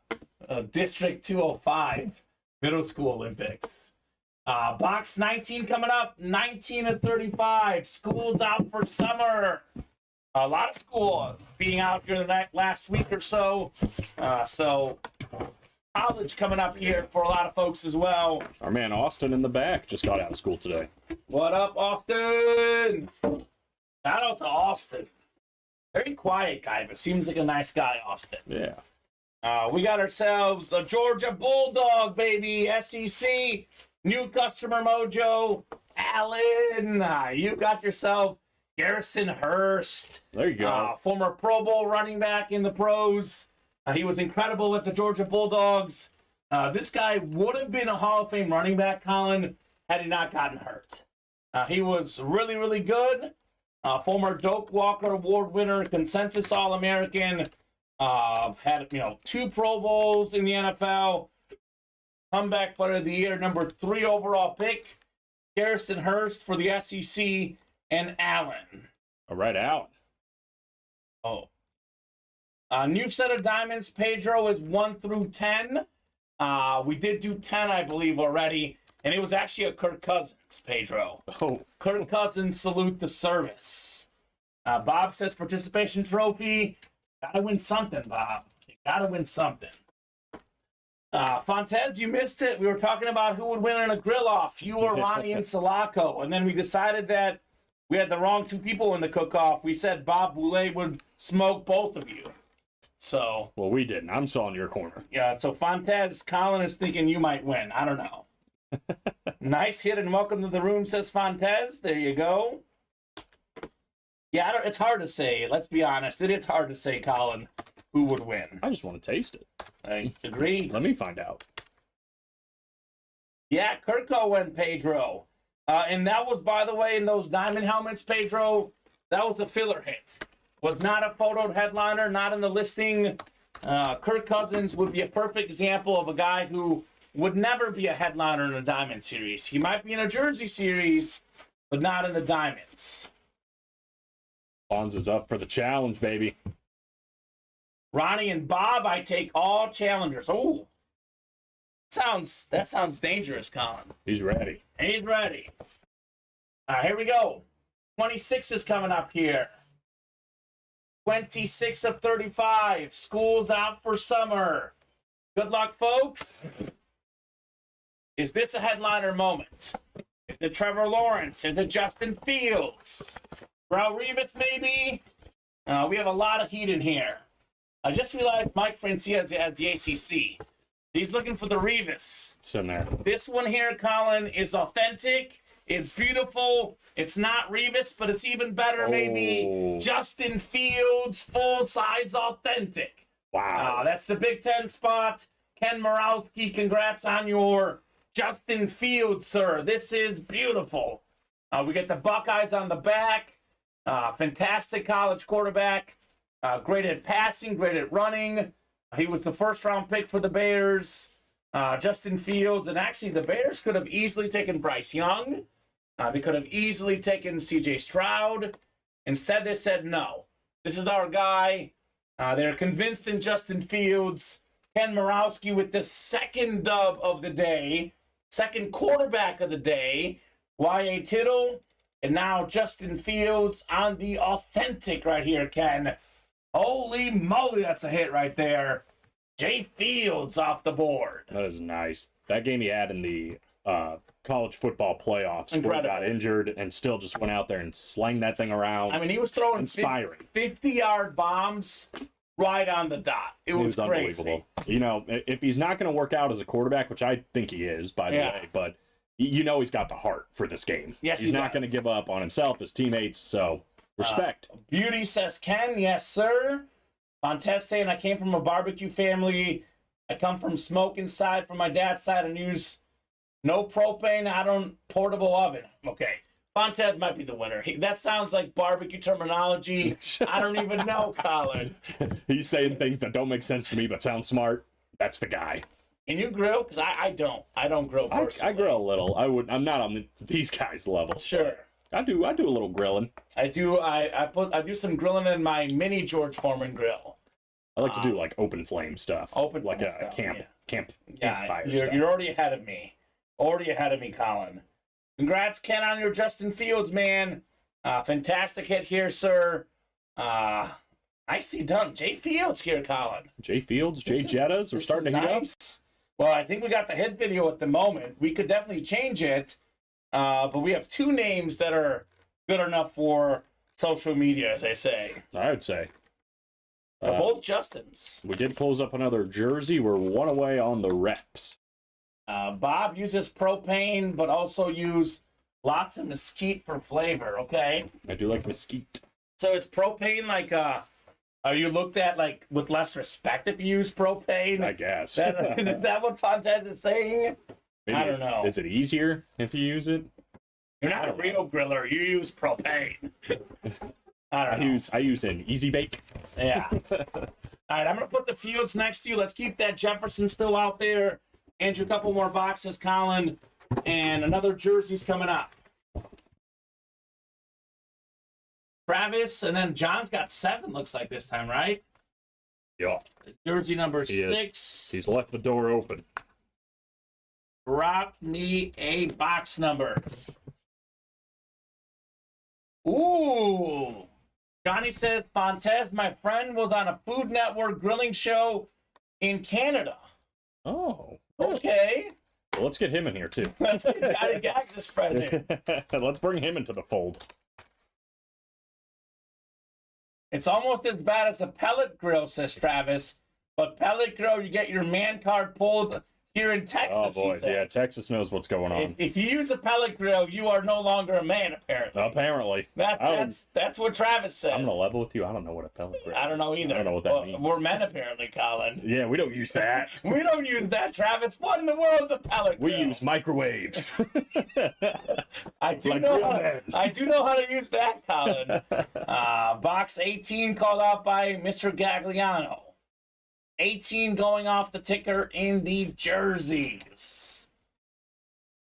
District 205 Middle School Olympics. Box 19 coming up. 19 of 35. School's out for summer. A lot of school being out here the last week or so. So college coming up here for a lot of folks as well. Our man Austin in the back just got out of school today. What up, Austin? Shout out to Austin. Very quiet guy, but seems like a nice guy, Austin. Yeah. We got ourselves a Georgia Bulldog, baby. SEC. New customer mojo. Allen. You got yourself Garrison Hurst. There you go. Former Pro Bowl running back in the pros. He was incredible with the Georgia Bulldogs. This guy would have been a Hall of Fame running back, Colin, had he not gotten hurt. He was really, really good. Former Doak Walker Award winner, consensus All-American. Had 2 Pro Bowls in the NFL. Comeback Player of the Year, number 3 overall pick. Garrison Hurst for the SEC. And Allen. All right, out. Oh. New set of diamonds, Pedro, is 1 through 10. We did do 10, I believe, already. And it was actually a Kirk Cousins, Pedro. Oh. Kirk Cousins, salute the service. Bob says participation trophy. Gotta win something, Bob. You gotta win something. Fontez, you missed it. We were talking about who would win in a grill-off. You or Ronnie and Sulaco. And then we decided that we had the wrong 2 people in the cook-off. We said Bob Boulay would smoke both of you. So. Well, we didn't. I'm still in your corner. Yeah, so Fontez, Colin is thinking you might win. I don't know. Nice hit and welcome to the room, says Fontez. There you go. Yeah, it's hard to say. Let's be honest. It is hard to say, Colin, who would win. I just want to taste it. I agree. Let me find out. Yeah, Kirko and Pedro. And that was, by the way, in those diamond helmets, Pedro, that was a filler hit. Was not a photoed headliner, not in the listing. Kirk Cousins would be a perfect example of a guy who would never be a headliner in a diamond series. He might be in a jersey series, but not in the diamonds. Bonds is up for the challenge, baby. Ronnie and Bob, I take all challengers. Oh, that sounds dangerous, Colin. He's ready. He's ready. Here we go. 26 is coming up here. 26 of 35. School's out for summer. Good luck, folks. Is this a headliner moment? Is it Trevor Lawrence? Is it Justin Fields? Raul Rivas, maybe? We have a lot of heat in here. I just realized Mike Francia has the ACC. He's looking for the Rivas. It's in there. This one here, Colin, is authentic. It's beautiful. It's not Rivas, but it's even better, maybe. Justin Fields, full-size authentic. Wow. That's the Big Ten spot. Ken Morawski, congrats on your Justin Fields, sir. This is beautiful. We get the Buckeyes on the back. Fantastic college quarterback. Great at passing, great at running. He was the first-round pick for the Bears. Justin Fields. And actually, the Bears could have easily taken Bryce Young. They could have easily taken C.J. Stroud. Instead, they said, no. This is our guy. They're convinced in Justin Fields. Ken Morawski with the second dub of the day. Second quarterback of the day. Y.A. Tittle. And now Justin Fields on the authentic right here, Ken. Holy moly, that's a hit right there. Jay Fields off the board. That is nice. That game he had in the college football playoffs. Incredible. Where he got injured and still just went out there and slanged that thing around. I mean, he was throwing inspiring 50-yard bombs right on the dot. It was crazy. Unbelievable. You know, if he's not going to work out as a quarterback, which I think he is, by the way, but you know he's got the heart for this game. Yes, he's not going to give up on himself, his teammates, so respect. Beauty says Ken, yes, sir. Montez saying, I came from a barbecue family. I come from smoke inside from my dad's side and use no propane. I don't portable oven. Okay. Fontez might be the winner. That sounds like barbecue terminology. I don't even know, Colin. He's saying things that don't make sense to me but sound smart. That's the guy. Can you grill? Because I don't. I don't grill personally. I grill a little. I'm not on these guys' level. Sure. I do a little grilling. I do. I do some grilling in my mini George Foreman grill. I like to do like open flame stuff. Open like flame a stuff, campfire. You're already ahead of me. Already ahead of me, Colin. Congrats, Ken, on your Justin Fields, man. Fantastic hit here, sir. Nicely done. Jay Fields here, Colin. Jay Fields, Jay Jettas are starting to heat up. Well, I think we got the hit video at the moment. We could definitely change it, but we have two names that are good enough for social media, as I say. I would say. They're both Justins. We did close up another jersey. We're one away on the reps. Bob uses propane, but also use lots of mesquite for flavor, okay? I do like mesquite. So is propane like, are you looked at like with less respect if you use propane? I guess. Is that what Fontez is saying? Maybe I don't know. Is it easier if you use it? You're not a real griller. You use propane. I use an Easy Bake. Yeah. All right, I'm going to put the Fields next to you. Let's keep that Jefferson still out there. And you a couple more boxes, Colin. And another jersey's coming up. Travis, and then John's got 7, looks like this time, right? Yeah. Jersey number 6. He's left the door open. Drop me a box number. Ooh. Johnny says, Fontez, my friend, was on a Food Network grilling show in Canada. Oh. Okay. Well, let's get him in here, too. Let's get Johnny Gags' friend in. Let's bring him into the fold. It's almost as bad as a pellet grill, says Travis. But pellet grill, you get your man card pulled. here in Texas. Oh boy, he says. yeah, Texas knows what's going on. If you use a pellet grill, you are no longer a man, apparently. Apparently. That's what Travis said. I'm gonna level with you. I don't know what a pellet grill is. I don't know either. I don't know what that means. We're men, apparently, Colin. Yeah, we don't use that. We don't use that, Travis. What in the world's a pellet grill? We use microwaves. I do Like know real how, men. I do know how to use that, Colin. Box 18 called out by Mr. Gagliano. 18 going off the ticker in the jerseys.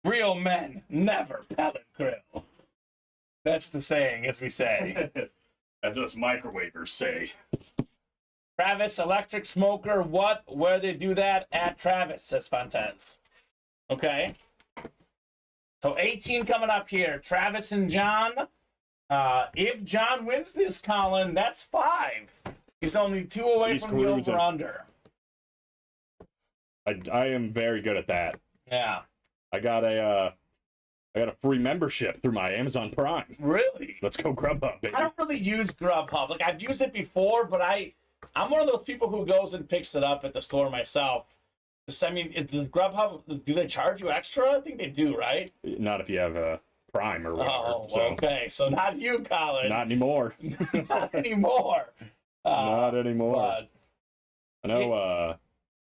Real men never pellet grill. That's the saying, as we say. As us microwavers say. Travis, electric smoker, what? Where they do that? At Travis, says Fontes. Okay. So 18 coming up here. Travis and John. If John wins this, Colin, that's 5. He's only 2 away He's from the cruising. over-under. I am very good at that. Yeah. I got a free membership through my Amazon Prime. Really? Let's go Grubhub, baby. I don't really use Grubhub. Like, I've used it before, but I'm one of those people who goes and picks it up at the store myself. I mean, is the Grubhub, do they charge you extra? I think they do, right? Not if you have a Prime or whatever. Oh, so. okay. So not you, Colin. Not anymore. Not anymore. Not anymore. But I know.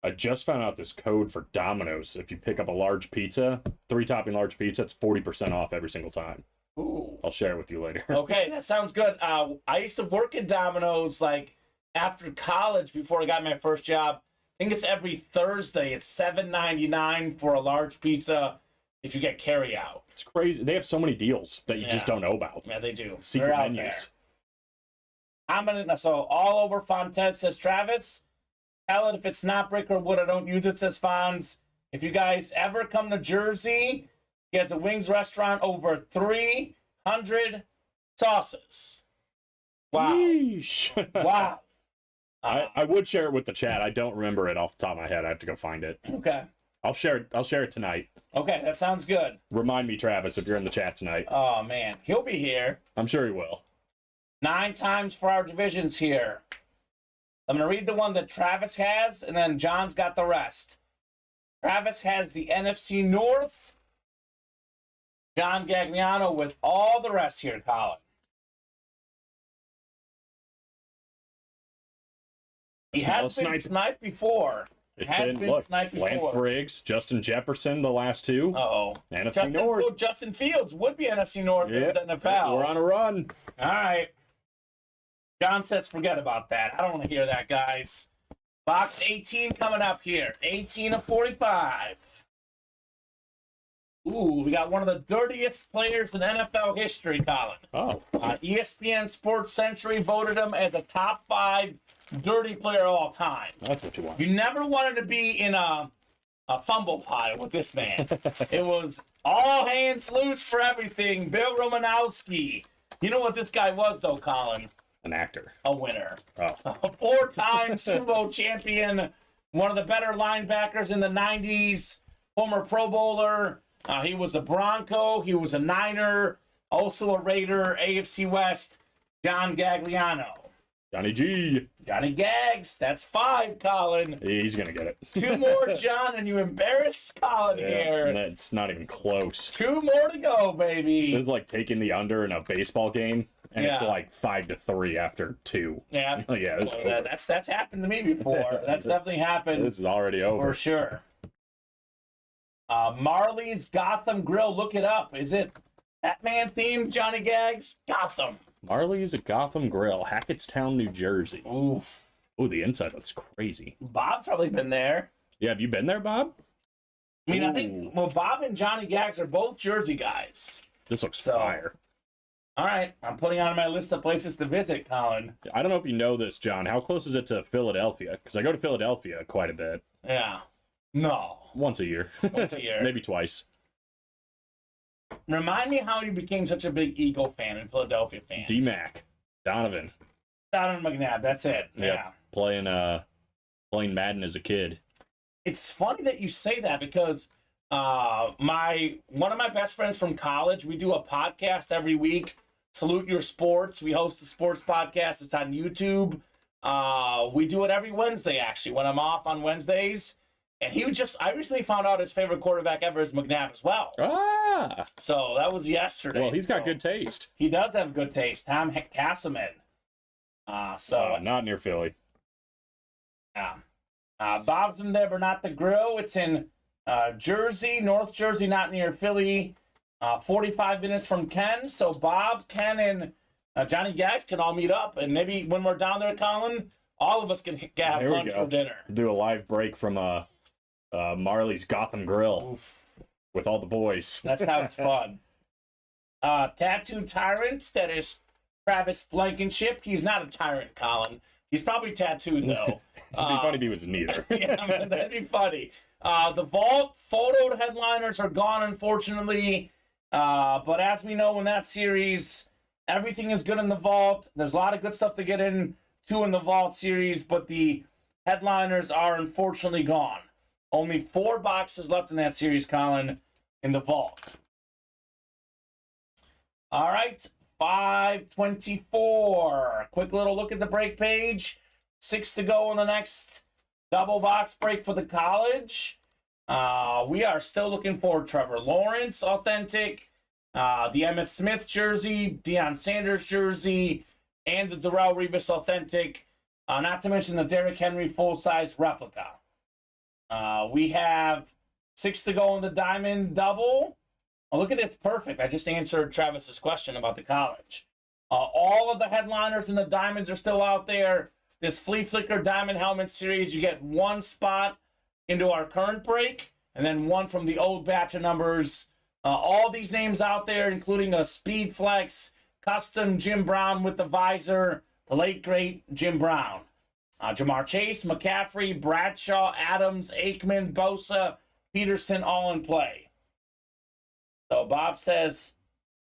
I just found out this code for Domino's. If you pick up a large pizza, 3-topping large pizza, it's 40% off every single time. ooh. I'll share it with you later. Okay, that sounds good. I used to work at Domino's like after college before I got my first job. I think it's every Thursday. It's $7.99 for a large pizza if you get carry out. It's crazy. They have so many deals that you just don't know about. Yeah, they do. Secret They're out menus. there. So all over Fontes, says Travis. Pellet, if it's not brick or wood, I don't use it, says Fonz. If you guys ever come to Jersey, he has a wings restaurant, over 300 sauces. Wow. Yeesh. Wow. I would share it with the chat. I don't remember it off the top of my head. I have to go find it. Okay. I'll share it tonight. Okay, that sounds good. Remind me, Travis, if you're in the chat tonight. Oh, man. He'll be here. I'm sure he will. 9 times for our divisions here. I'm going to read the one that Travis has, and then John's got the rest. Travis has the NFC North. John Gagliano with all the rest here, Colin. He has been sniped before. It's been sniped before. Lance Briggs, Justin Jefferson, the last 2. Uh-oh. NFC North. Justin Fields would be NFC North if it was NFL. We're on a run. All right. John says forget about that. I don't want to hear that, guys. Box 18 coming up here. 18 of 45. Ooh, we got one of the dirtiest players in NFL history, Colin. Oh. ESPN Sports Century voted him as a top 5 dirty player of all time. That's what you want. You never wanted to be in a fumble pile with this man. It was all hands loose for everything. Bill Romanowski. You know what this guy was, though, Colin? An actor. A winner. Oh. A 4-time Super Bowl champion. One of the better linebackers in the 90s. Former Pro Bowler. He was a Bronco. He was a Niner. Also a Raider. AFC West. John Gagliano. Johnny G. Johnny Gags. That's 5, Colin. He's going to get it. 2 more, John, and you embarrass Colin here. That's not even close. 2 more to go, baby. This is like taking the under in a baseball game, and it's like 5-3 after 2. Yeah. Yeah, that's happened to me before. That's definitely happened. This is already over. For sure. Marley's Gotham Grill. Look it up. Is it Batman themed, Johnny Gags? Gotham. Marley's at Gotham Grill, Hackettstown, New Jersey. Ooh. Oh, the inside looks crazy. Bob's probably been there. Yeah, have you been there, Bob? I mean, I think, Bob and Johnny Gags are both Jersey guys. This looks fire. All right, I'm putting on my list of places to visit, Colin. I don't know if you know this, John. How close is it to Philadelphia? Because I go to Philadelphia quite a bit. Yeah. No. Once a year. Once a year. Maybe twice. Remind me how you became such a big Eagle fan and Philadelphia fan. D-Mac. Donovan. Donovan McNabb, that's it. Yeah. Playing Madden as a kid. It's funny that you say that because one of my best friends from college, we do a podcast every week, Salute Your Sports. We host a sports podcast. It's on YouTube. We do it every Wednesday, actually, when I'm off on Wednesdays. And I recently found out his favorite quarterback ever is McNabb as well. Ah. So that was yesterday. Well, he's got good taste. He does have good taste. Tom Castleman. Not near Philly. Yeah. Bob's in there, but not the grill. It's in Jersey, North Jersey, not near Philly. 45 minutes from Ken. So Bob, Ken, and Johnny Gags can all meet up. And maybe when we're down there, Colin, all of us can have lunch or dinner. Do a live break from Marley's Gotham Grill. Oof. With all the boys. That sounds fun. Tattoo Tyrant, that is Travis Blankenship. He's not a tyrant, Colin. He's probably tattooed, though. It'd be funny if he was neither. Yeah, man, that'd be funny. The Vault photo headliners are gone, unfortunately. But as we know in that series, everything is good in the Vault. There's a lot of good stuff to get into in the Vault series, but the headliners are unfortunately gone. Only 4 boxes left in that series, Colin, in the Vault. All right, 524. Quick little look at the break page. 6 to go in the next double box break for the college. We are still looking for Trevor Lawrence, authentic, the Emmitt Smith jersey, Deion Sanders jersey, and the Darrelle Revis authentic, not to mention the Derrick Henry full-size replica. We have 6 to go in the diamond double. Oh, look at this, perfect. I just answered Travis's question about the college. All of the headliners and the diamonds are still out there. This Flea Flicker Diamond Helmet Series, you get 1 spot into our current break, and then 1 from the old batch of numbers. All these names out there, including a Speed Flex, custom Jim Brown with the visor, the late, great Jim Brown. Jamar Chase, McCaffrey, Bradshaw, Adams, Aikman, Bosa, Peterson, all in play. So Bob says,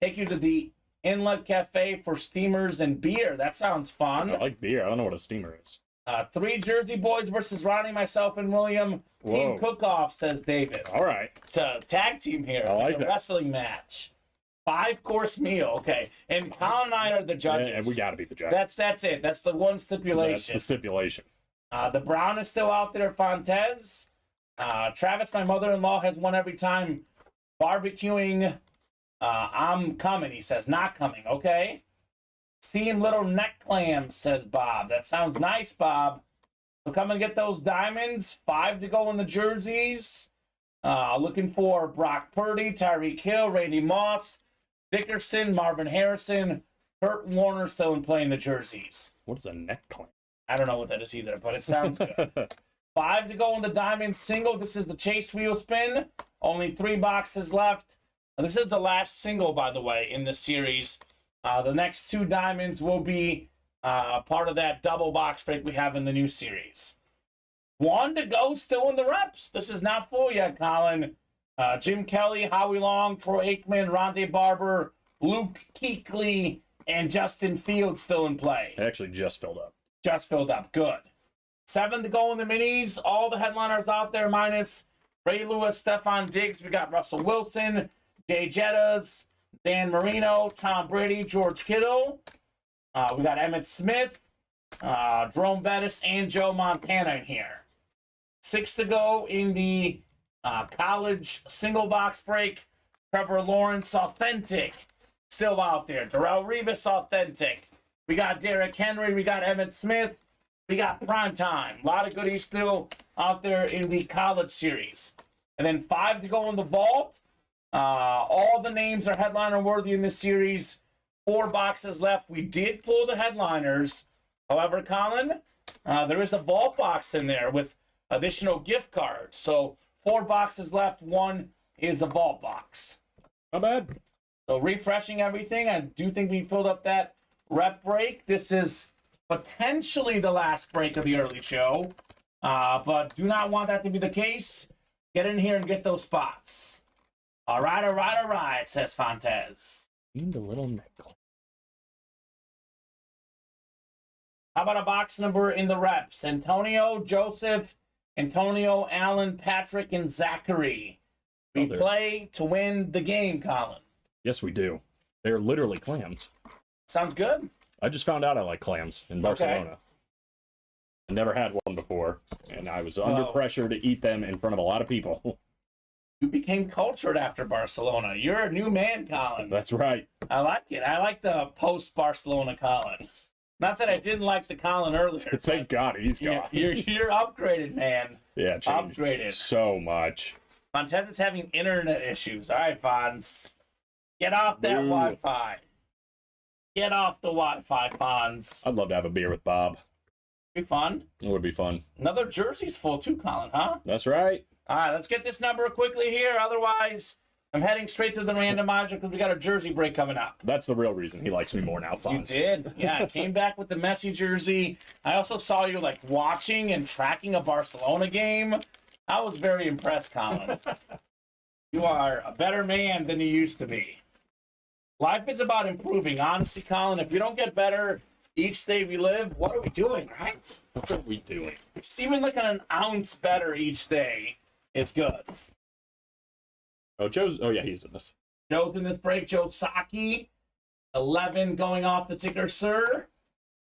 take you to the Inlet Cafe for steamers and beer. That sounds fun. I like beer. I don't know what a steamer is. 3 Jersey boys versus Ronnie, myself, and William. Team cook-off, says David. All right. It's a tag team here. I like a that. Wrestling match. 5-course meal. Okay. And Colin and I are the judges. And we got to be the judges. That's it. That's the one stipulation. That's the stipulation. The Brown is still out there, Fontez. Travis, my mother-in-law, has won every time barbecuing. I'm coming, he says. Not coming, okay. Steam Little Neck Clams, says Bob. That sounds nice, Bob. So come and get those diamonds. 5 to go in the jerseys. Looking for Brock Purdy, Tyreek Hill, Randy Moss, Dickerson, Marvin Harrison, Kurt Warner still in play in the jerseys. What is a neck clamp? I don't know what that is either, but it sounds good. 5 to go in the diamond single. This is the Chase wheel spin. Only 3 boxes left. And this is the last single, by the way, in this series. The next 2 diamonds will be part of that double box break we have in the new series. 1 to go still in the reps. This is not full yet, Colin. Jim Kelly, Howie Long, Troy Aikman, Rondé Barber, Luke Kuechly, and Justin Fields still in play. It actually just filled up. Just filled up. Good. 7 to go in the minis. All the headliners out there minus Ray Lewis, Stephon Diggs. We got Russell Wilson, Jay Jettas, Dan Marino, Tom Brady, George Kittle. We got Emmitt Smith, Jerome Bettis, and Joe Montana in here. 6 to go in the college single box break. Trevor Lawrence, authentic, still out there. Darrelle Revis, authentic. We got Derrick Henry. We got Emmitt Smith. We got Primetime. A lot of goodies still out there in the college series. And then 5 to go in the vault. All the names are headliner worthy in this series. 4 boxes left. We did pull the headliners. However, Colin, there is a vault box in there with additional gift cards. So 4 boxes left. 1 is a vault box. Not bad. So refreshing everything. I do think we filled up that rep break. This is potentially the last break of the early show. But do not want that to be the case. Get in here and get those spots. All right, says Fontez. Need a little nickel. How about a box number in the reps? Antonio, Joseph, Antonio, Allen, Patrick, and Zachary. We play to win the game, Colin. Yes, we do. They're literally clams. Sounds good. I just found out I like clams in Barcelona. Okay. I never had one before, and I was under pressure to eat them in front of a lot of people. You became cultured after Barcelona. You're a new man, Colin. That's right. I like it. I like the post-Barcelona Colin. Not that I didn't like the Colin earlier. Thank God he's gone. You're upgraded, man. Yeah, changed upgraded so much. Fontez is having internet issues. All right, Fonz. Get off that Wi-Fi. Get off the Wi-Fi, Fonz. I'd love to have a beer with Bob. Be fun. It would be fun. Another jersey's full too, Colin, huh? That's right. All right, let's get this number quickly here. Otherwise, I'm heading straight to the randomizer because we got a jersey break coming up. That's the real reason he likes me more now, Fonz. You did? Yeah, I came back with the Messi jersey. I also saw you, like, watching and tracking a Barcelona game. I was very impressed, Colin. You are a better man than you used to be. Life is about improving. Honestly, Colin, if you don't get better each day we live, what are we doing, right? What are we doing? Just even looking an ounce better each day is good. Oh, Joe's. Oh, yeah, he's in this. Joe's in this break. Joe Saki, 11 going off the ticker, sir.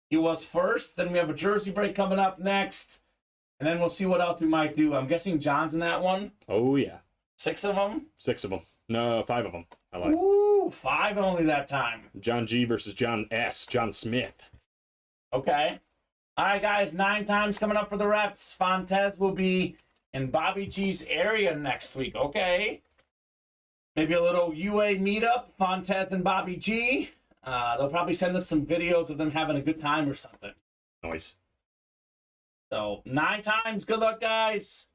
He was first. Then we have a jersey break coming up next. And then we'll see what else we might do. I'm guessing John's in that one. Oh, yeah. 6 of them? 6 of them. No, 5 of them. I like. Ooh, 5 only that time. John G versus John S. John Smith. Okay. All right, guys. 9 times coming up for the reps. Fontez will be in Bobby G's area next week. Okay. Maybe a little UA meetup. Fontez and Bobby G. They'll probably send us some videos of them having a good time or something. Nice. So 9 times. Good luck, guys.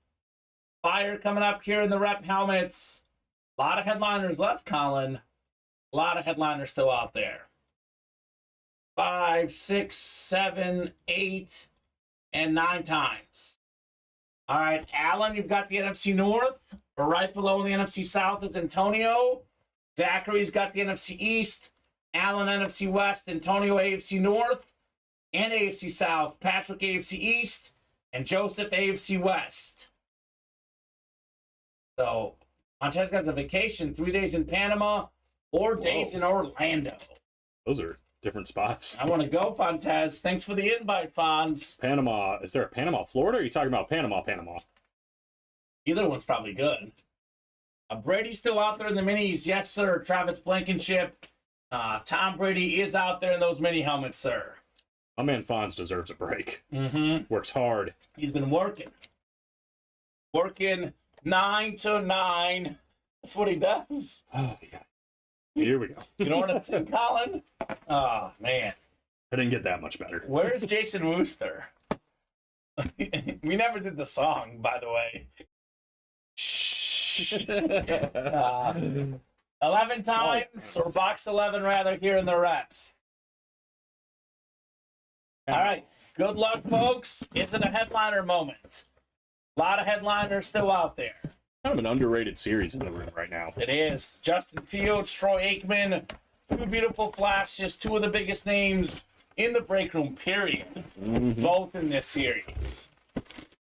Fire coming up here in the rep helmets. A lot of headliners left, Colin. A lot of headliners still out there. 5, 6, 7, 8, and 9 times. All right, Alan, you've got the NFC North. Right below in the NFC South is Antonio. Zachary's got the NFC East. Alan, NFC West. Antonio, AFC North. And AFC South. Patrick, AFC East. And Joseph, AFC West. So, Montez has a vacation, 3 days in Panama, 4 days in Orlando. Those are different spots. I want to go, Fontez. Thanks for the invite, Fonz. Panama. Is there a Panama, Florida? Or are you talking about Panama? Either one's probably good. Brady's still out there in the minis. Yes, sir. Travis Blankenship. Tom Brady is out there in those mini helmets, sir. My man Fonz deserves a break. Mm-hmm. Works hard. He's been working. Working 9 to 9. That's what he does. Oh, yeah. Here we go. You know what I'm saying, Colin? Oh, man. I didn't get that much better. Where's Jason Wooster? We never did the song, by the way. Shh. 11 times, or box 11 rather, here in the reps. All right. Good luck, folks. Is it a headliner moment? A lot of headliners still out there. Kind of an underrated series in the room right now. It is. Justin Fields, Troy Aikman, 2 beautiful flashes, 2 of the biggest names in the break room, period. Mm-hmm. Both in this series.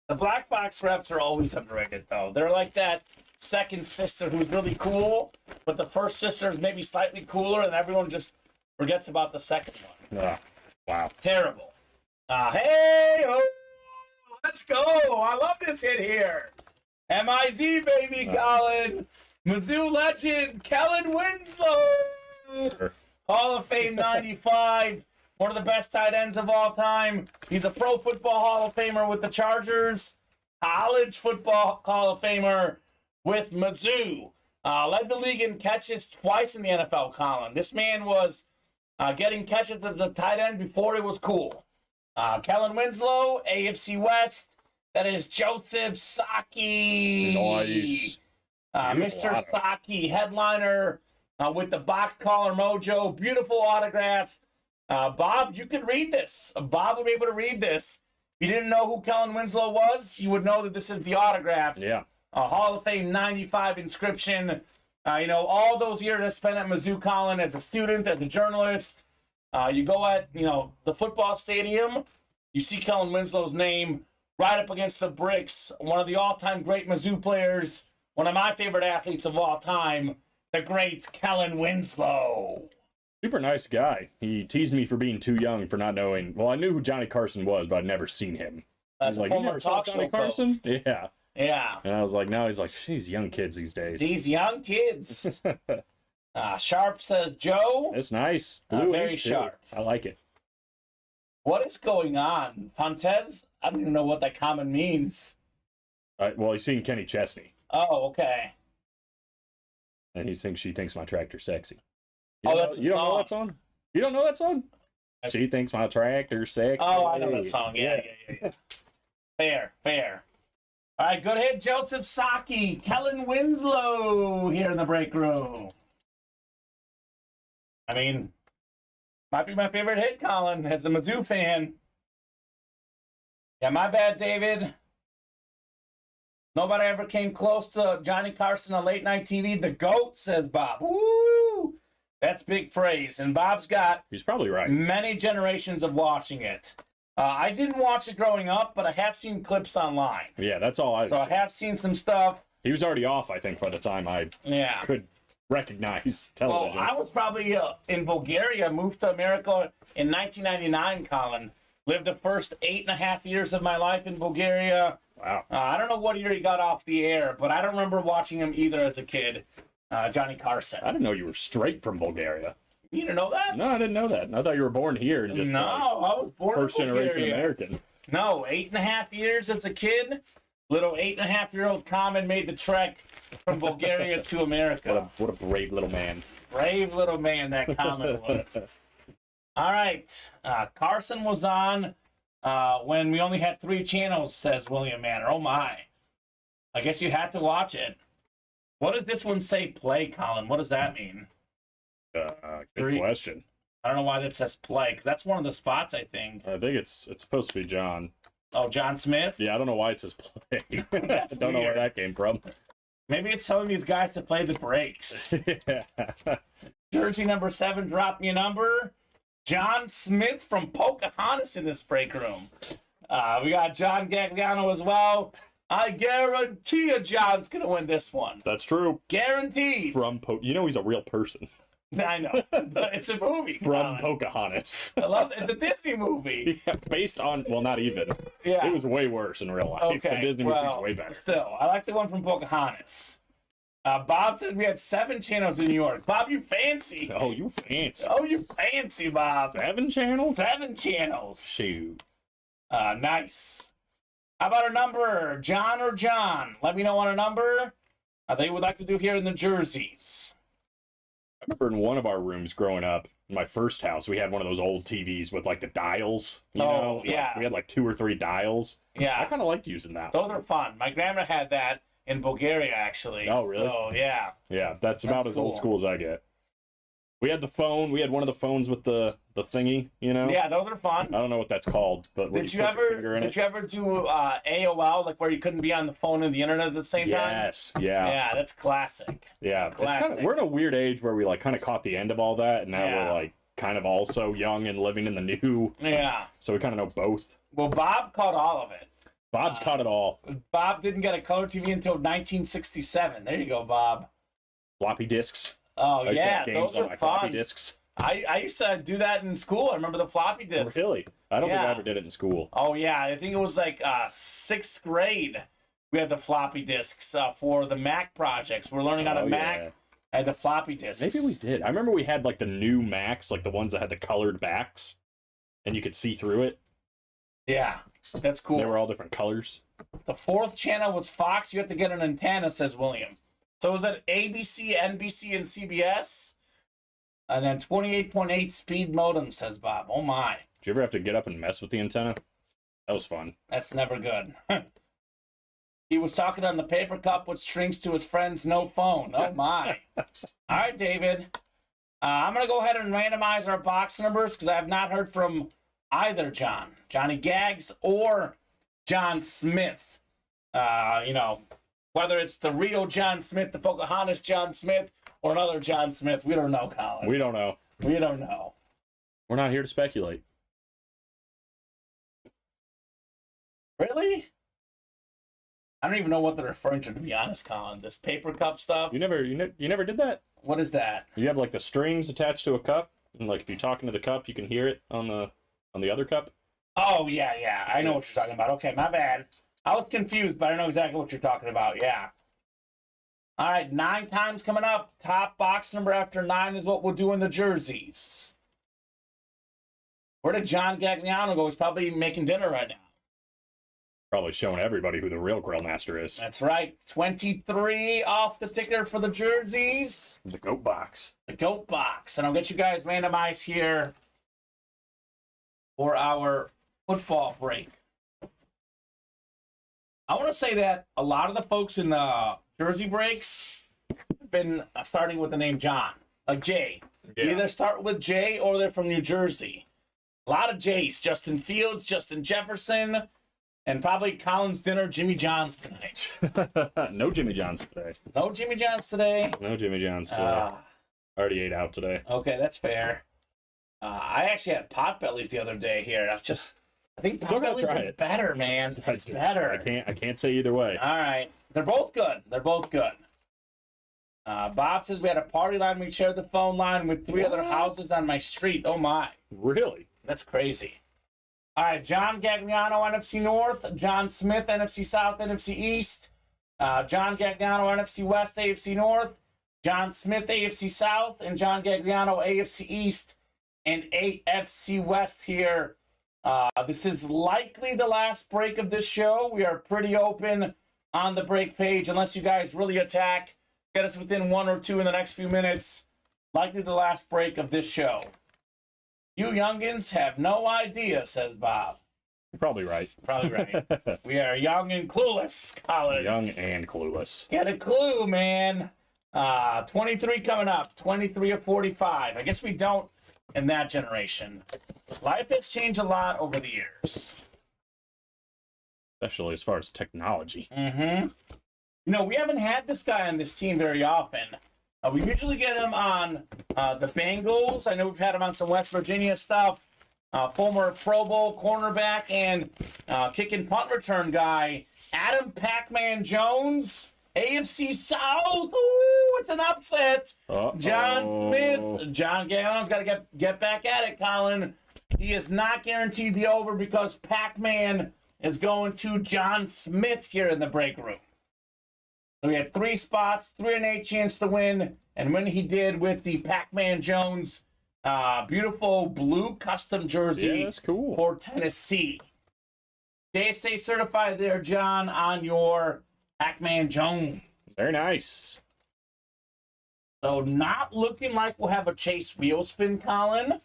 The black box reps are always underrated, though. They're like that second sister who's really cool, but the first sister is maybe slightly cooler, and everyone just forgets about the second one. Wow. Terrible. Hey, oh, let's go. I love this hit here. M-I-Z, baby, Colin. Mizzou legend, Kellen Winslow. Sure. Hall of Fame 95. One of the best tight ends of all time. He's a Pro Football Hall of Famer with the Chargers. College Football Hall of Famer with Mizzou. Led the league in catches twice in the NFL, Colin. This man was getting catches as a tight end before it was cool. Kellen Winslow, AFC West. That is Joseph Saki. Nice. Mr. Saki, headliner with the box collar mojo. Beautiful autograph. Bob, you could read this. Bob would be able to read this. If you didn't know who Kellen Winslow was, you would know that this is the autograph. Yeah. Hall of Fame 95 inscription. All those years I spent at Mizzou, Colin, as a student, as a journalist. You go at, the football stadium, you see Kellen Winslow's name right up against the bricks. One of the all-time great Mizzou players, one of my favorite athletes of all time, the great Kellen Winslow. Super nice guy. He teased me for being too young, for not knowing. Well, I knew who Johnny Carson was, but I'd never seen him. He's like, you never saw Johnny Carson? host. Yeah. Yeah. And I was like, no. He's like, these young kids these days. These young kids. Sharp says Joe. It's nice. Blue very ink, too. sharp. I like it. What is going on? Fontez? I don't even know what that comment means. Well, he's seen Kenny Chesney. Oh, okay. And she thinks my tractor's sexy. That's a you don't song. know that song? You don't know that song? She thinks my tractor's sexy. Oh, I know that song. Yeah. Fair. All right, good hit, Joseph Saki. Kellen Winslow here in the break room. I mean, might be my favorite hit, Colin, as a Mizzou fan. Yeah, my bad, David. Nobody ever came close to Johnny Carson on late night TV. The GOAT, says Bob. Woo! That's big praise. And Bob's got He's probably right. many generations of watching it. I didn't watch it growing up, but I have seen clips online. Yeah, that's all I. So I have seen some stuff. He was already off, I think, by the time I could recognize television. Well, I was probably in Bulgaria, moved to America in 1999, Colin. Lived the first 8.5 years of my life in Bulgaria. Wow. I don't know what year he got off the air, but I don't remember watching him either as a kid. Johnny Carson. I didn't know you were straight from Bulgaria. You didn't know that? No, I didn't know that. I thought you were born here and just I was born first in Bulgaria. generation American. No, 8.5 years as a kid. Little 8.5-year-old Kamen made the trek from Bulgaria to America. What a brave little man. Brave little man that Kamen was. All right. Carson was on when we only had 3 channels, says William Manor. Oh, my. I guess you had to watch it. What does this one say play, Colin? What does that mean? Good question. I don't know why that says play, because that's one of the spots, I think. I think it's supposed to be John. Oh, John Smith? Yeah, I don't know why it says play. I don't know where that came from. Maybe it's telling these guys to play the breaks. Yeah. Jersey number 7, drop me a number. John Smith from Pocahontas in this break room. We got John Gagliano as well. I guarantee you John's going to win this one. That's true. Guaranteed. You know he's a real person. I know, but it's a movie. From Pocahontas. I love it. It's a Disney movie. Yeah, based on, well, not even. Yeah. It was way worse in real life. Okay. The Disney movie's way better. Still, I like the one from Pocahontas. Bob said we had 7 channels in New York. Bob, you fancy. Oh, you fancy. Oh, you fancy, Bob. 7 channels? 7 channels. Shoot. Nice. How about a number? John or John? Let me know on a number they would like to do here in the Jerseys. I remember in one of our rooms growing up, in my first house, we had one of those old TVs with like the dials. You know? Yeah. We had like 2 or 3 dials. Yeah. I kind of liked using that. Those are fun. My grandma had that in Bulgaria, actually. Oh, really? So, yeah. Yeah, that's about as old school as I get. We had the phone. We had one of the phones with the thingy, you know? Yeah, those are fun. I don't know what that's called, but Did you ever do AOL, like where you couldn't be on the phone and the internet at the same time? Yes, yeah. Yeah, that's classic. Yeah, Classic. we're in a weird age where we like kind of caught the end of all that, and now we're like kind of also young and living in the new. Yeah. So we kind of know both. Well, Bob caught all of it. Bob's caught it all. Bob didn't get a color TV until 1967. There you go, Bob. Floppy disks. Oh, yeah, those are fun. Floppy disks. I used to do that in school. I remember the floppy disks. Really? I don't think I ever did it in school. Oh, yeah. I think it was like 6th grade. We had the floppy disks for the Mac projects. We're learning how to Mac. I had the floppy disks. Maybe we did. I remember we had like the new Macs, like the ones that had the colored backs, and you could see through it. Yeah, that's cool. They were all different colors. The 4th channel was Fox. You have to get an antenna, says William. So was that ABC, NBC, and CBS? And then 28.8 speed modem, says Bob. Oh, my. Did you ever have to get up and mess with the antenna? That was fun. That's never good. He was talking on the paper cup with strings to his friends, no phone. Oh, my. All right, David. I'm going to go ahead and randomize our box numbers because I have not heard from either John. Johnny Gags or John Smith. Whether it's the real John Smith, the Pocahontas John Smith, or another John Smith, we don't know, Colin. We don't know. We don't know. We're not here to speculate. Really? I don't even know what they're referring to be honest, Colin. This paper cup stuff. You never did that? What is that? You have like the strings attached to a cup, and like if you're talking to the cup, you can hear it on the other cup. Oh, yeah. I know what you're talking about. Okay, my bad. I was confused, but I know exactly what you're talking about. Yeah. All right, 9 times coming up. Top box number after 9 is what we'll do in the jerseys. Where did John Gagliano go? He's probably making dinner right now. Probably showing everybody who the real grill master is. That's right. 23 off the ticker for the jerseys. The goat box. The goat box. And I'll get you guys randomized here for our football break. I want to say that a lot of the folks in the jersey breaks have been starting with the name John, like Jay. Yeah. Either start with Jay or they're from New Jersey. A lot of Jays. Justin Fields, Justin Jefferson, and probably Colin's dinner, Jimmy John's tonight. No Jimmy John's today. No Jimmy John's today. No Jimmy John's today. Already ate out today. Okay, that's fair. I actually had Potbellies the other day here. That's just, I think Potbellies is better, man. It's better. I can't say either way. All right. They're both good. Bob says we had a party line. We shared the phone line with 3 other houses on my street. Oh, my. Really? That's crazy. All right. John Gagliano, NFC North. John Smith, NFC South, NFC East. John Gagliano, NFC West, AFC North. John Smith, AFC South. And John Gagliano, AFC East and AFC West here. This is likely the last break of this show. We are pretty open on the break page unless you guys really attack. Get us within 1 or 2 in the next few minutes. Likely the last break of this show. You youngins have no idea, says Bob. You're probably right. Probably right. We are young and clueless, Colin. Young and clueless. Get a clue, man. 23 coming up. 23 or 45. I guess we don't in that generation. Life has changed a lot over the years. Especially as far as technology. Mm-hmm. You know, we haven't had this guy on this team very often. We usually get him on the Bengals. I know we've had him on some West Virginia stuff. Former Pro Bowl cornerback and kick and punt return guy, Adam Pac-Man Jones, AFC South. Ooh, it's an upset. John Smith. John Gagliano's got to get back at it, Colin. He is not guaranteed the over because Pac-Man is going to John Smith here in the break room. So we had 3 spots, 3 and 8 chance to win, and when he did with the Pac-Man Jones beautiful blue custom jersey that's cool. for Tennessee. JSA certified there, John, on your Pac-Man Jones. Very nice. So not looking like we'll have a Chase wheel spin, Colin.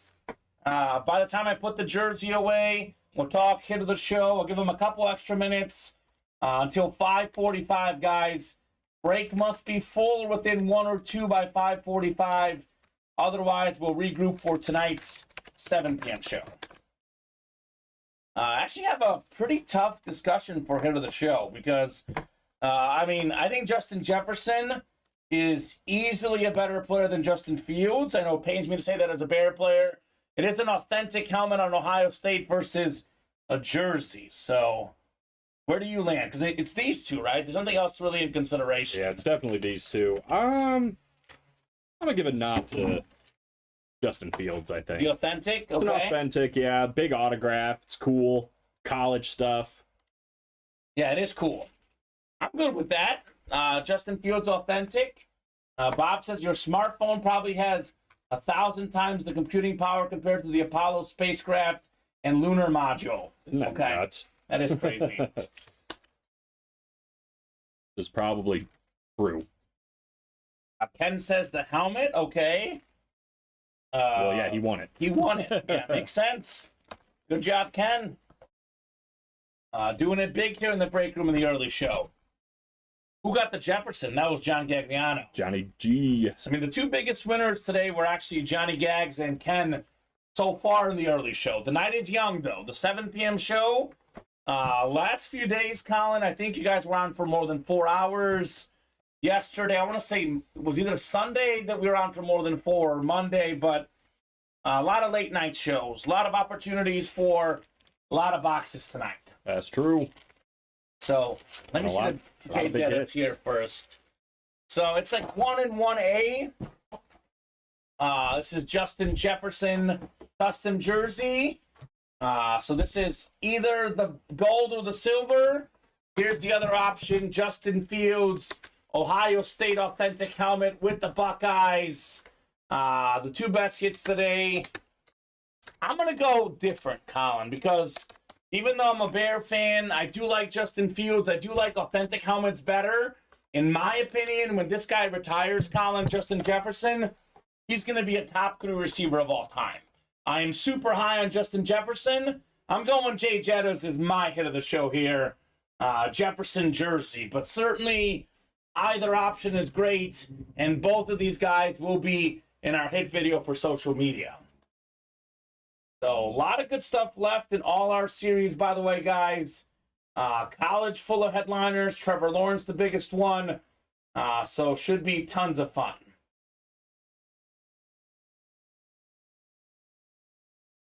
By the time I put the jersey away, we'll talk hit of the show. I'll give them a couple extra minutes until 5:45, guys. Break must be full or within 1 or 2 by 5:45. Otherwise, we'll regroup for tonight's 7 p.m. show. Actually have a pretty tough discussion for hit of the show because, I think Justin Jefferson is easily a better player than Justin Fields. I know it pains me to say that as a Bear player. It is an authentic helmet on Ohio State versus a jersey. So where do you land? Because it's these two, right? There's nothing else really in consideration. Yeah, it's definitely these two. I'm going to give a nod to Justin Fields, I think. The authentic? Okay. It's an authentic, yeah. Big autograph. It's cool. College stuff. Yeah, it is cool. I'm good with that. Justin Fields authentic. Bob says your smartphone probably has 1,000 times the computing power compared to the Apollo spacecraft and lunar module. Isn't that nuts? That is crazy. It's probably true. Ken says the helmet. Okay. Well, yeah, he won it. He won it. Yeah, makes sense. Good job, Ken. Doing it big here in the break room in the early show. Who got the Jefferson? That was John Gagliano. Johnny G. So, the 2 biggest winners today were actually Johnny Gags and Ken so far in the early show. The night is young, though. The 7 p.m. show, last few days, Colin, I think you guys were on for more than 4 hours. Yesterday, I want to say it was either Sunday that we were on for more than 4 or Monday, but a lot of late night shows, a lot of opportunities for a lot of boxes tonight. That's true. So let me see the page edits here first. So it's like 1 and 1A. This is Justin Jefferson custom jersey. So this is either the gold or the silver. Here's the other option, Justin Fields, Ohio State authentic helmet with the Buckeyes. The two best hits today. I'm going to go different, Colin, because even though I'm a Bear fan, I do like Justin Fields. I do like authentic helmets better. In my opinion, when this guy retires, Colin, Justin Jefferson, he's going to be a top 3 receiver of all time. I am super high on Justin Jefferson. I'm going Jay Jettas as my hit of the show here. Jefferson jersey. But certainly either option is great, and both of these guys will be in our hit video for social media. So a lot of good stuff left in all our series, by the way, guys. College full of headliners. Trevor Lawrence, the biggest one. So should be tons of fun.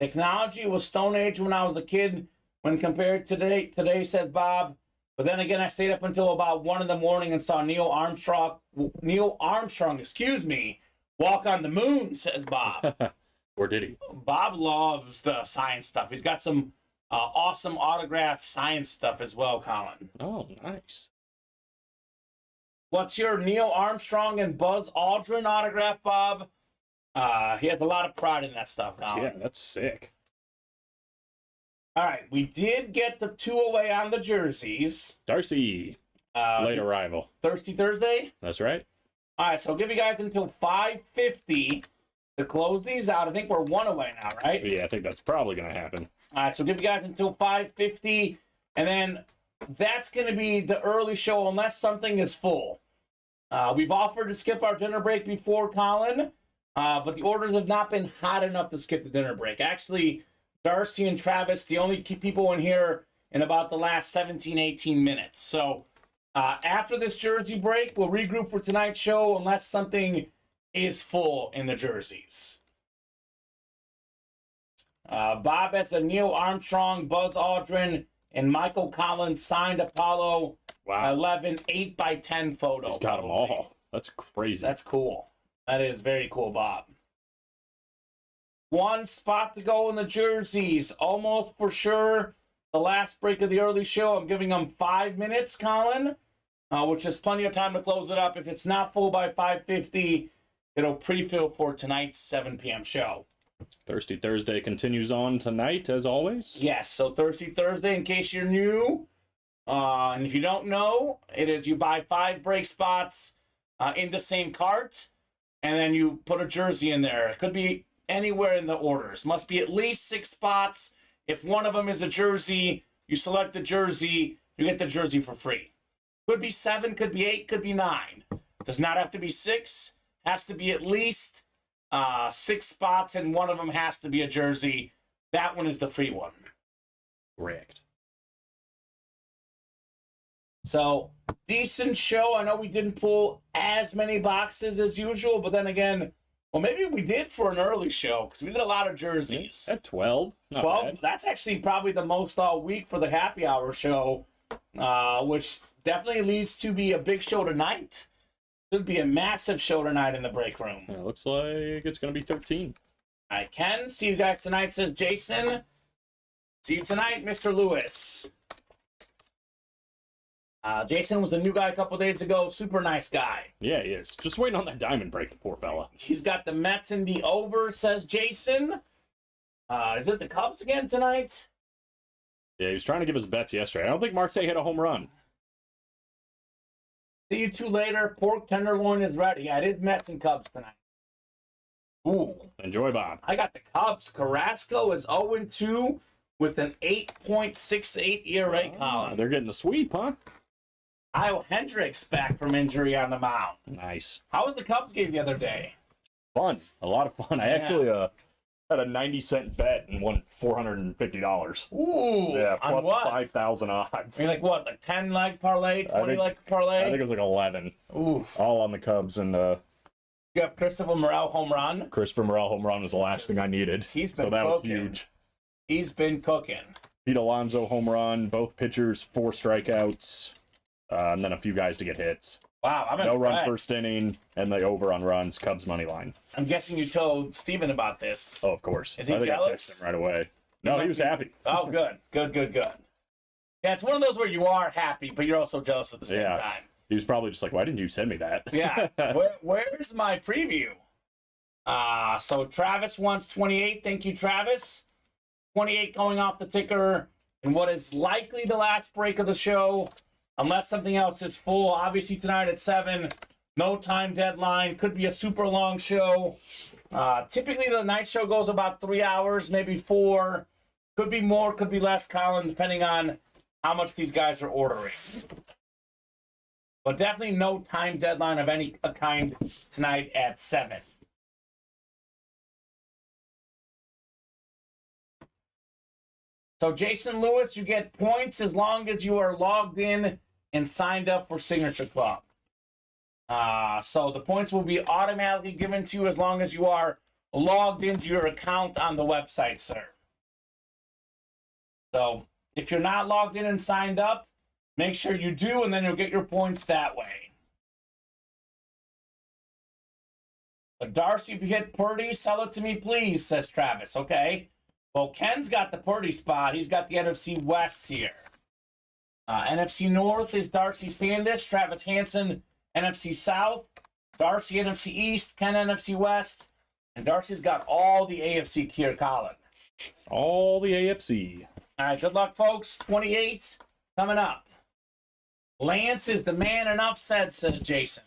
Technology was Stone Age when I was a kid when compared to today, says Bob. But then again, I stayed up until about 1 in the morning and saw Neil Armstrong, walk on the moon, says Bob. Or did he? Bob loves the science stuff. He's got some awesome autographed science stuff as well, Colin. Oh, nice. What's your Neil Armstrong and Buzz Aldrin autograph, Bob? He has a lot of pride in that stuff, Colin. Yeah, that's sick. All right, we did get the 2 away on the jerseys. Darcy, late arrival. Thirsty Thursday? That's right. All right, so I'll give you guys until 5:50 to close these out. I think we're 1 away now, right? Yeah, I think that's probably going to happen. All right, so give you guys until 5:50, and then that's going to be the early show unless something is full. We've offered to skip our dinner break before, Colin, but the orders have not been hot enough to skip the dinner break. Actually, Darcy and Travis, the only people in here in about the last 17, 18 minutes. So after this jersey break, we'll regroup for tonight's show unless something is full in the jerseys. Bob has a Neil Armstrong, Buzz Aldrin, and Michael Collins signed Apollo 11 8x10 photo. He's got them all. That's crazy. That's cool. That is very cool, Bob. 1 spot to go in the jerseys. Almost for sure the last break of the early show. I'm giving them 5 minutes, Colin, which is plenty of time to close it up. If it's not full by 5:50, it'll pre-fill for tonight's 7 p.m. show. Thirsty Thursday continues on tonight, as always. Yes, so Thirsty Thursday, in case you're new, and if you don't know, it is you buy 5 break spots in the same cart, and then you put a jersey in there. It could be anywhere in the orders. Must be at least 6 spots. If one of them is a jersey, you select the jersey, you get the jersey for free. Could be 7, could be 8, could be 9. Does not have to be 6. Has to be at least 6 spots, and one of them has to be a jersey. That one is the free one. Correct. So, decent show. I know we didn't pull as many boxes as usual, but then again, well, maybe we did for an early show because we did a lot of jerseys. At 12. 12? That's actually probably the most all week for the happy hour show, which definitely leads to be a big show tonight. Should be a massive show tonight in the break room. It looks like it's going to be 13. I can see you guys tonight, says Jason. See you tonight, Mr. Lewis. Jason was a new guy a couple days ago. Super nice guy. Yeah, he is. Just waiting on that diamond break, the poor fella. He's got the Mets in the over, says Jason. Is it the Cubs again tonight? Yeah, he was trying to give us bets yesterday. I don't think Marte hit a home run. See you two later. Pork tenderloin is ready. Yeah, it is Mets and Cubs tonight. Ooh. Enjoy, Bob. I got the Cubs. Carrasco is 0-2 with an 8.68 ERA, Colin. They're getting the sweep, huh? Kyle Hendricks back from injury on the mound. Nice. How was the Cubs game the other day? Fun. A lot of fun. I actually had a 90-cent bet and won $450. Ooh. Yeah, on plus what? 5,000 odds. I mean, like what? Like 10 leg parlay, 20 leg parlay? I think it was like 11. Oof. All on the Cubs, and You have Christopher Morel home run. Christopher Morel home run was the last thing I needed. He's been so that cooking. was huge. He's been cooking. Pete Alonso home run, both pitchers 4 strikeouts, and then a few guys to get hits. Wow, I'm No impressed. run first inning, and the over on runs, Cubs money line. I'm guessing you told Steven about this. Oh, of course. Is he I think jealous? I texted him right away. No, he was happy. Oh, good. Yeah, it's one of those where you are happy, but you're also jealous at the same time. He was probably just like, why didn't you send me that? Yeah. Where's my preview? So Travis wants 28. Thank you, Travis. 28 going off the ticker in what is likely the last break of the show, unless something else is full. Obviously, tonight at 7, no time deadline. Could be a super long show. Typically, the night show goes about 3 hours, maybe 4. Could be more, could be less, Colin, depending on how much these guys are ordering. But definitely no time deadline of any kind tonight at 7. So, Jason Lewis, you get points as long as you are logged in and signed up for Signature Club. So the points will be automatically given to you as long as you are logged into your account on the website, sir. So if you're not logged in and signed up, make sure you do, and then you'll get your points that way. But Darcy, if you hit Purdy, sell it to me, please, says Travis. Okay. Well, Ken's got the Purdy spot. He's got the NFC West here. NFC North is Darcy Standish, Travis Hansen, NFC South, Darcy NFC East, Ken NFC West, and Darcy's got all the AFC here, Colin. All the AFC. All right, good luck, folks. 28 coming up. Lance is the man, enough said, says Jason.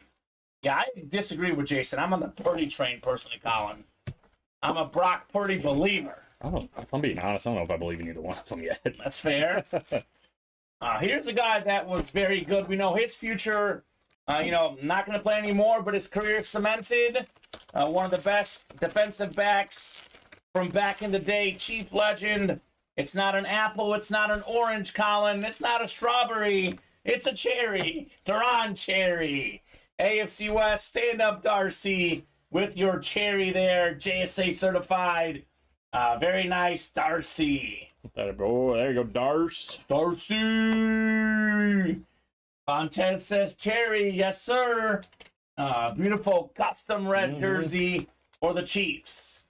Yeah, I disagree with Jason. I'm on the Purdy train personally, Colin. I'm a Brock Purdy believer. If I'm being honest, I don't know if I believe in either one of them yet. That's fair. Here's a guy that was very good. We know his future, not going to play anymore, but his career cemented. One of the best defensive backs from back in the day, Chief legend. It's not an apple. It's not an orange, Colin. It's not a strawberry. It's a cherry. Duran cherry. AFC West, stand up, Darcy, with your cherry there. JSA certified. Very nice, Darcy. There you go, Darce. Darcy! Fontes says cherry, yes, sir. Beautiful custom red jersey for the Chiefs.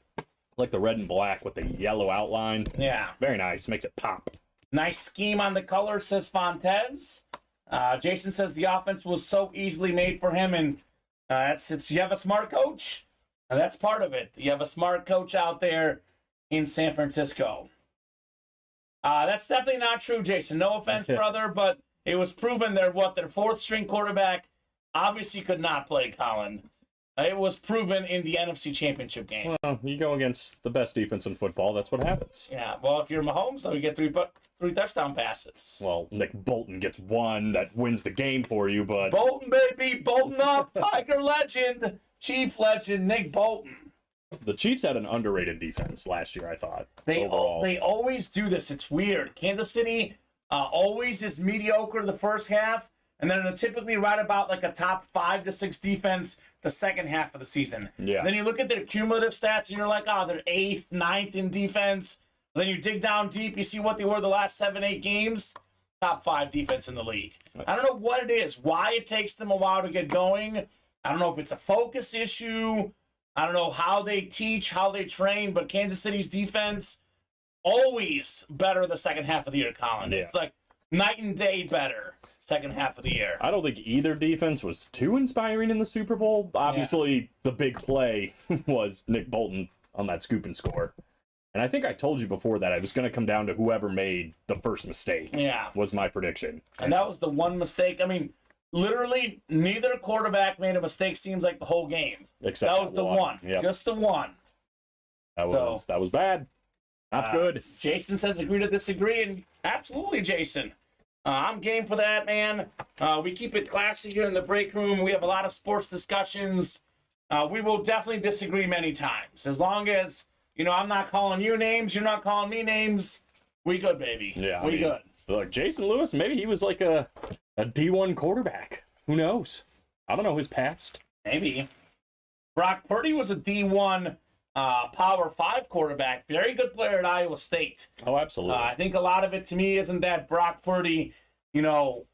Like the red and black with the yellow outline. Yeah. Very nice. Makes it pop. Nice scheme on the color, says Fontes. Jason says the offense was so easily made for him, and you have a smart coach, and that's part of it. You have a smart coach out there in San Francisco. That's definitely not true, Jason. No offense, brother, but it was proven their fourth string quarterback obviously could not play, Colin. It was proven in the NFC Championship game. Well, you go against the best defense in football, that's what happens. Yeah, well, if you're Mahomes, though, you get three touchdown passes. Well, Nick Bolton gets one that wins the game for you, but... Bolton, baby, Bolton up, Tiger legend, Chief legend, Nick Bolton. The Chiefs had an underrated defense last year, I thought. They always do this. It's weird. Kansas City always is mediocre the first half, and then they're typically right about like a top 5 to 6 defense the second half of the season. Yeah. Then you look at their cumulative stats, and you're like, oh, they're 8th, 9th in defense. Then you dig down deep, you see what they were the last 7, 8 games. Top 5 defense in the league. I don't know what it is, why it takes them a while to get going. I don't know if it's a focus issue. I don't know how they teach, how they train, but Kansas City's defense always better the second half of the year, Colin. Yeah. It's like night and day better second half of the year. I don't think either defense was too inspiring in the Super Bowl. Obviously, the big play was Nick Bolton on that scoop and score. And I think I told you before that I was going to come down to whoever made the first mistake. Yeah. Was my prediction. And that was the one mistake. I mean, literally, neither quarterback made a mistake, seems like the whole game. Except that was the one. Yep. Just the one. That was bad. Not good. Jason says agree to disagree, and absolutely, Jason. I'm game for that, man. We keep it classy here in the break room. We have a lot of sports discussions. We will definitely disagree many times. As long as, I'm not calling you names, you're not calling me names, we good, baby. Yeah, we good. Look, Jason Lewis, maybe he was like a D1 quarterback. Who knows? I don't know his past. Maybe. Brock Purdy was a D1 Power 5 quarterback. Very good player at Iowa State. Oh, absolutely. I think a lot of it to me isn't that Brock Purdy,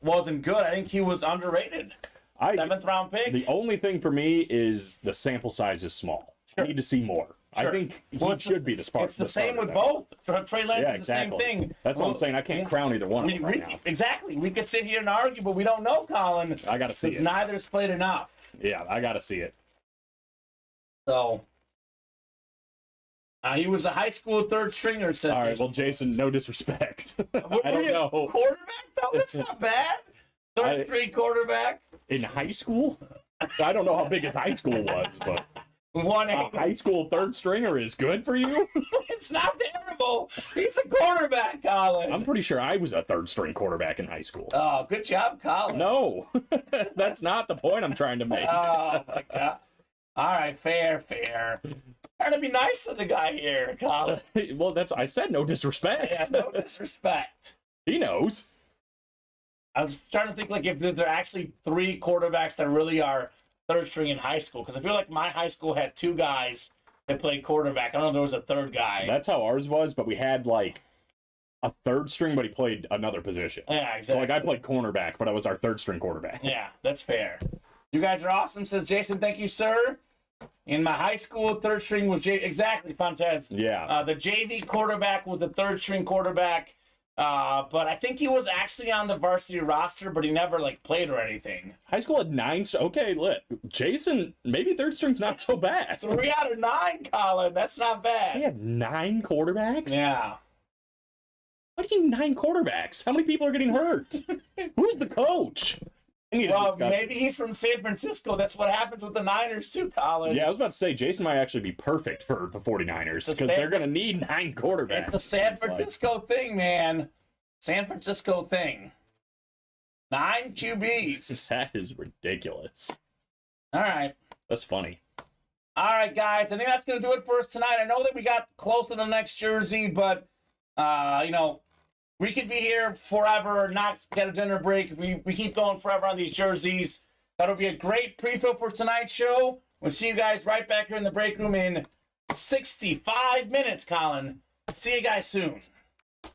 wasn't good. I think he was underrated. 7th round pick. The only thing for me is the sample size is small. Sure. I need to see more. I think he should be the spark. It's the same with both. Trey Lance is the same thing. That's what I'm saying. I can't crown either one of them right now. Exactly. We could sit here and argue, but we don't know, Colin. I got to see it. Because neither's played enough. Yeah, I got to see it. So, he was a high school third stringer. Said all right, well, Jason, no disrespect. I don't know. Quarterback, though? That's not bad. Third string quarterback. In high school? I don't know how big his high school was, but... A high school third stringer is good for you? It's not terrible. He's a quarterback, Colin. I'm pretty sure I was a third string quarterback in high school. Oh, good job, Colin. No, that's not the point I'm trying to make. Oh, my God. All right, fair. Trying to be nice to the guy here, Colin. Well, I said no disrespect. Yeah, no disrespect. He knows. I was trying to think like if there are actually 3 quarterbacks that really are third string in high school, because I feel like my high school had 2 guys that played quarterback. I don't know if there was a third guy. That's how ours was, but we had like a third string, but he played another position. Yeah, exactly. So like I played cornerback, but I was our third string quarterback. Yeah, that's fair. You guys are awesome, says Jason. Thank you, sir. In my high school, third string was exactly, Fontez. Yeah. The JV quarterback was the third string quarterback. But I think he was actually on the varsity roster, but he never like played or anything. High school had 9. Okay, Jason, maybe third string's not so bad. 3 out of 9, Colin. That's not bad. He had 9 quarterbacks? Yeah. What do you mean 9 quarterbacks? How many people are getting hurt? Who's the coach? Well, maybe he's from San Francisco. That's what happens with the Niners too, Colin. Yeah, I was about to say, Jason might actually be perfect for the 49ers because they're going to need 9 quarterbacks. It's a San Francisco thing, man. San Francisco thing. 9 QBs. That is ridiculous. All right. That's funny. All right, guys. I think that's going to do it for us tonight. I know that we got close to the next jersey, but, we could be here forever, not get a dinner break. We keep going forever on these jerseys. That'll be a great pre-fill for tonight's show. We'll see you guys right back here in the break room in 65 minutes, Colin. See you guys soon.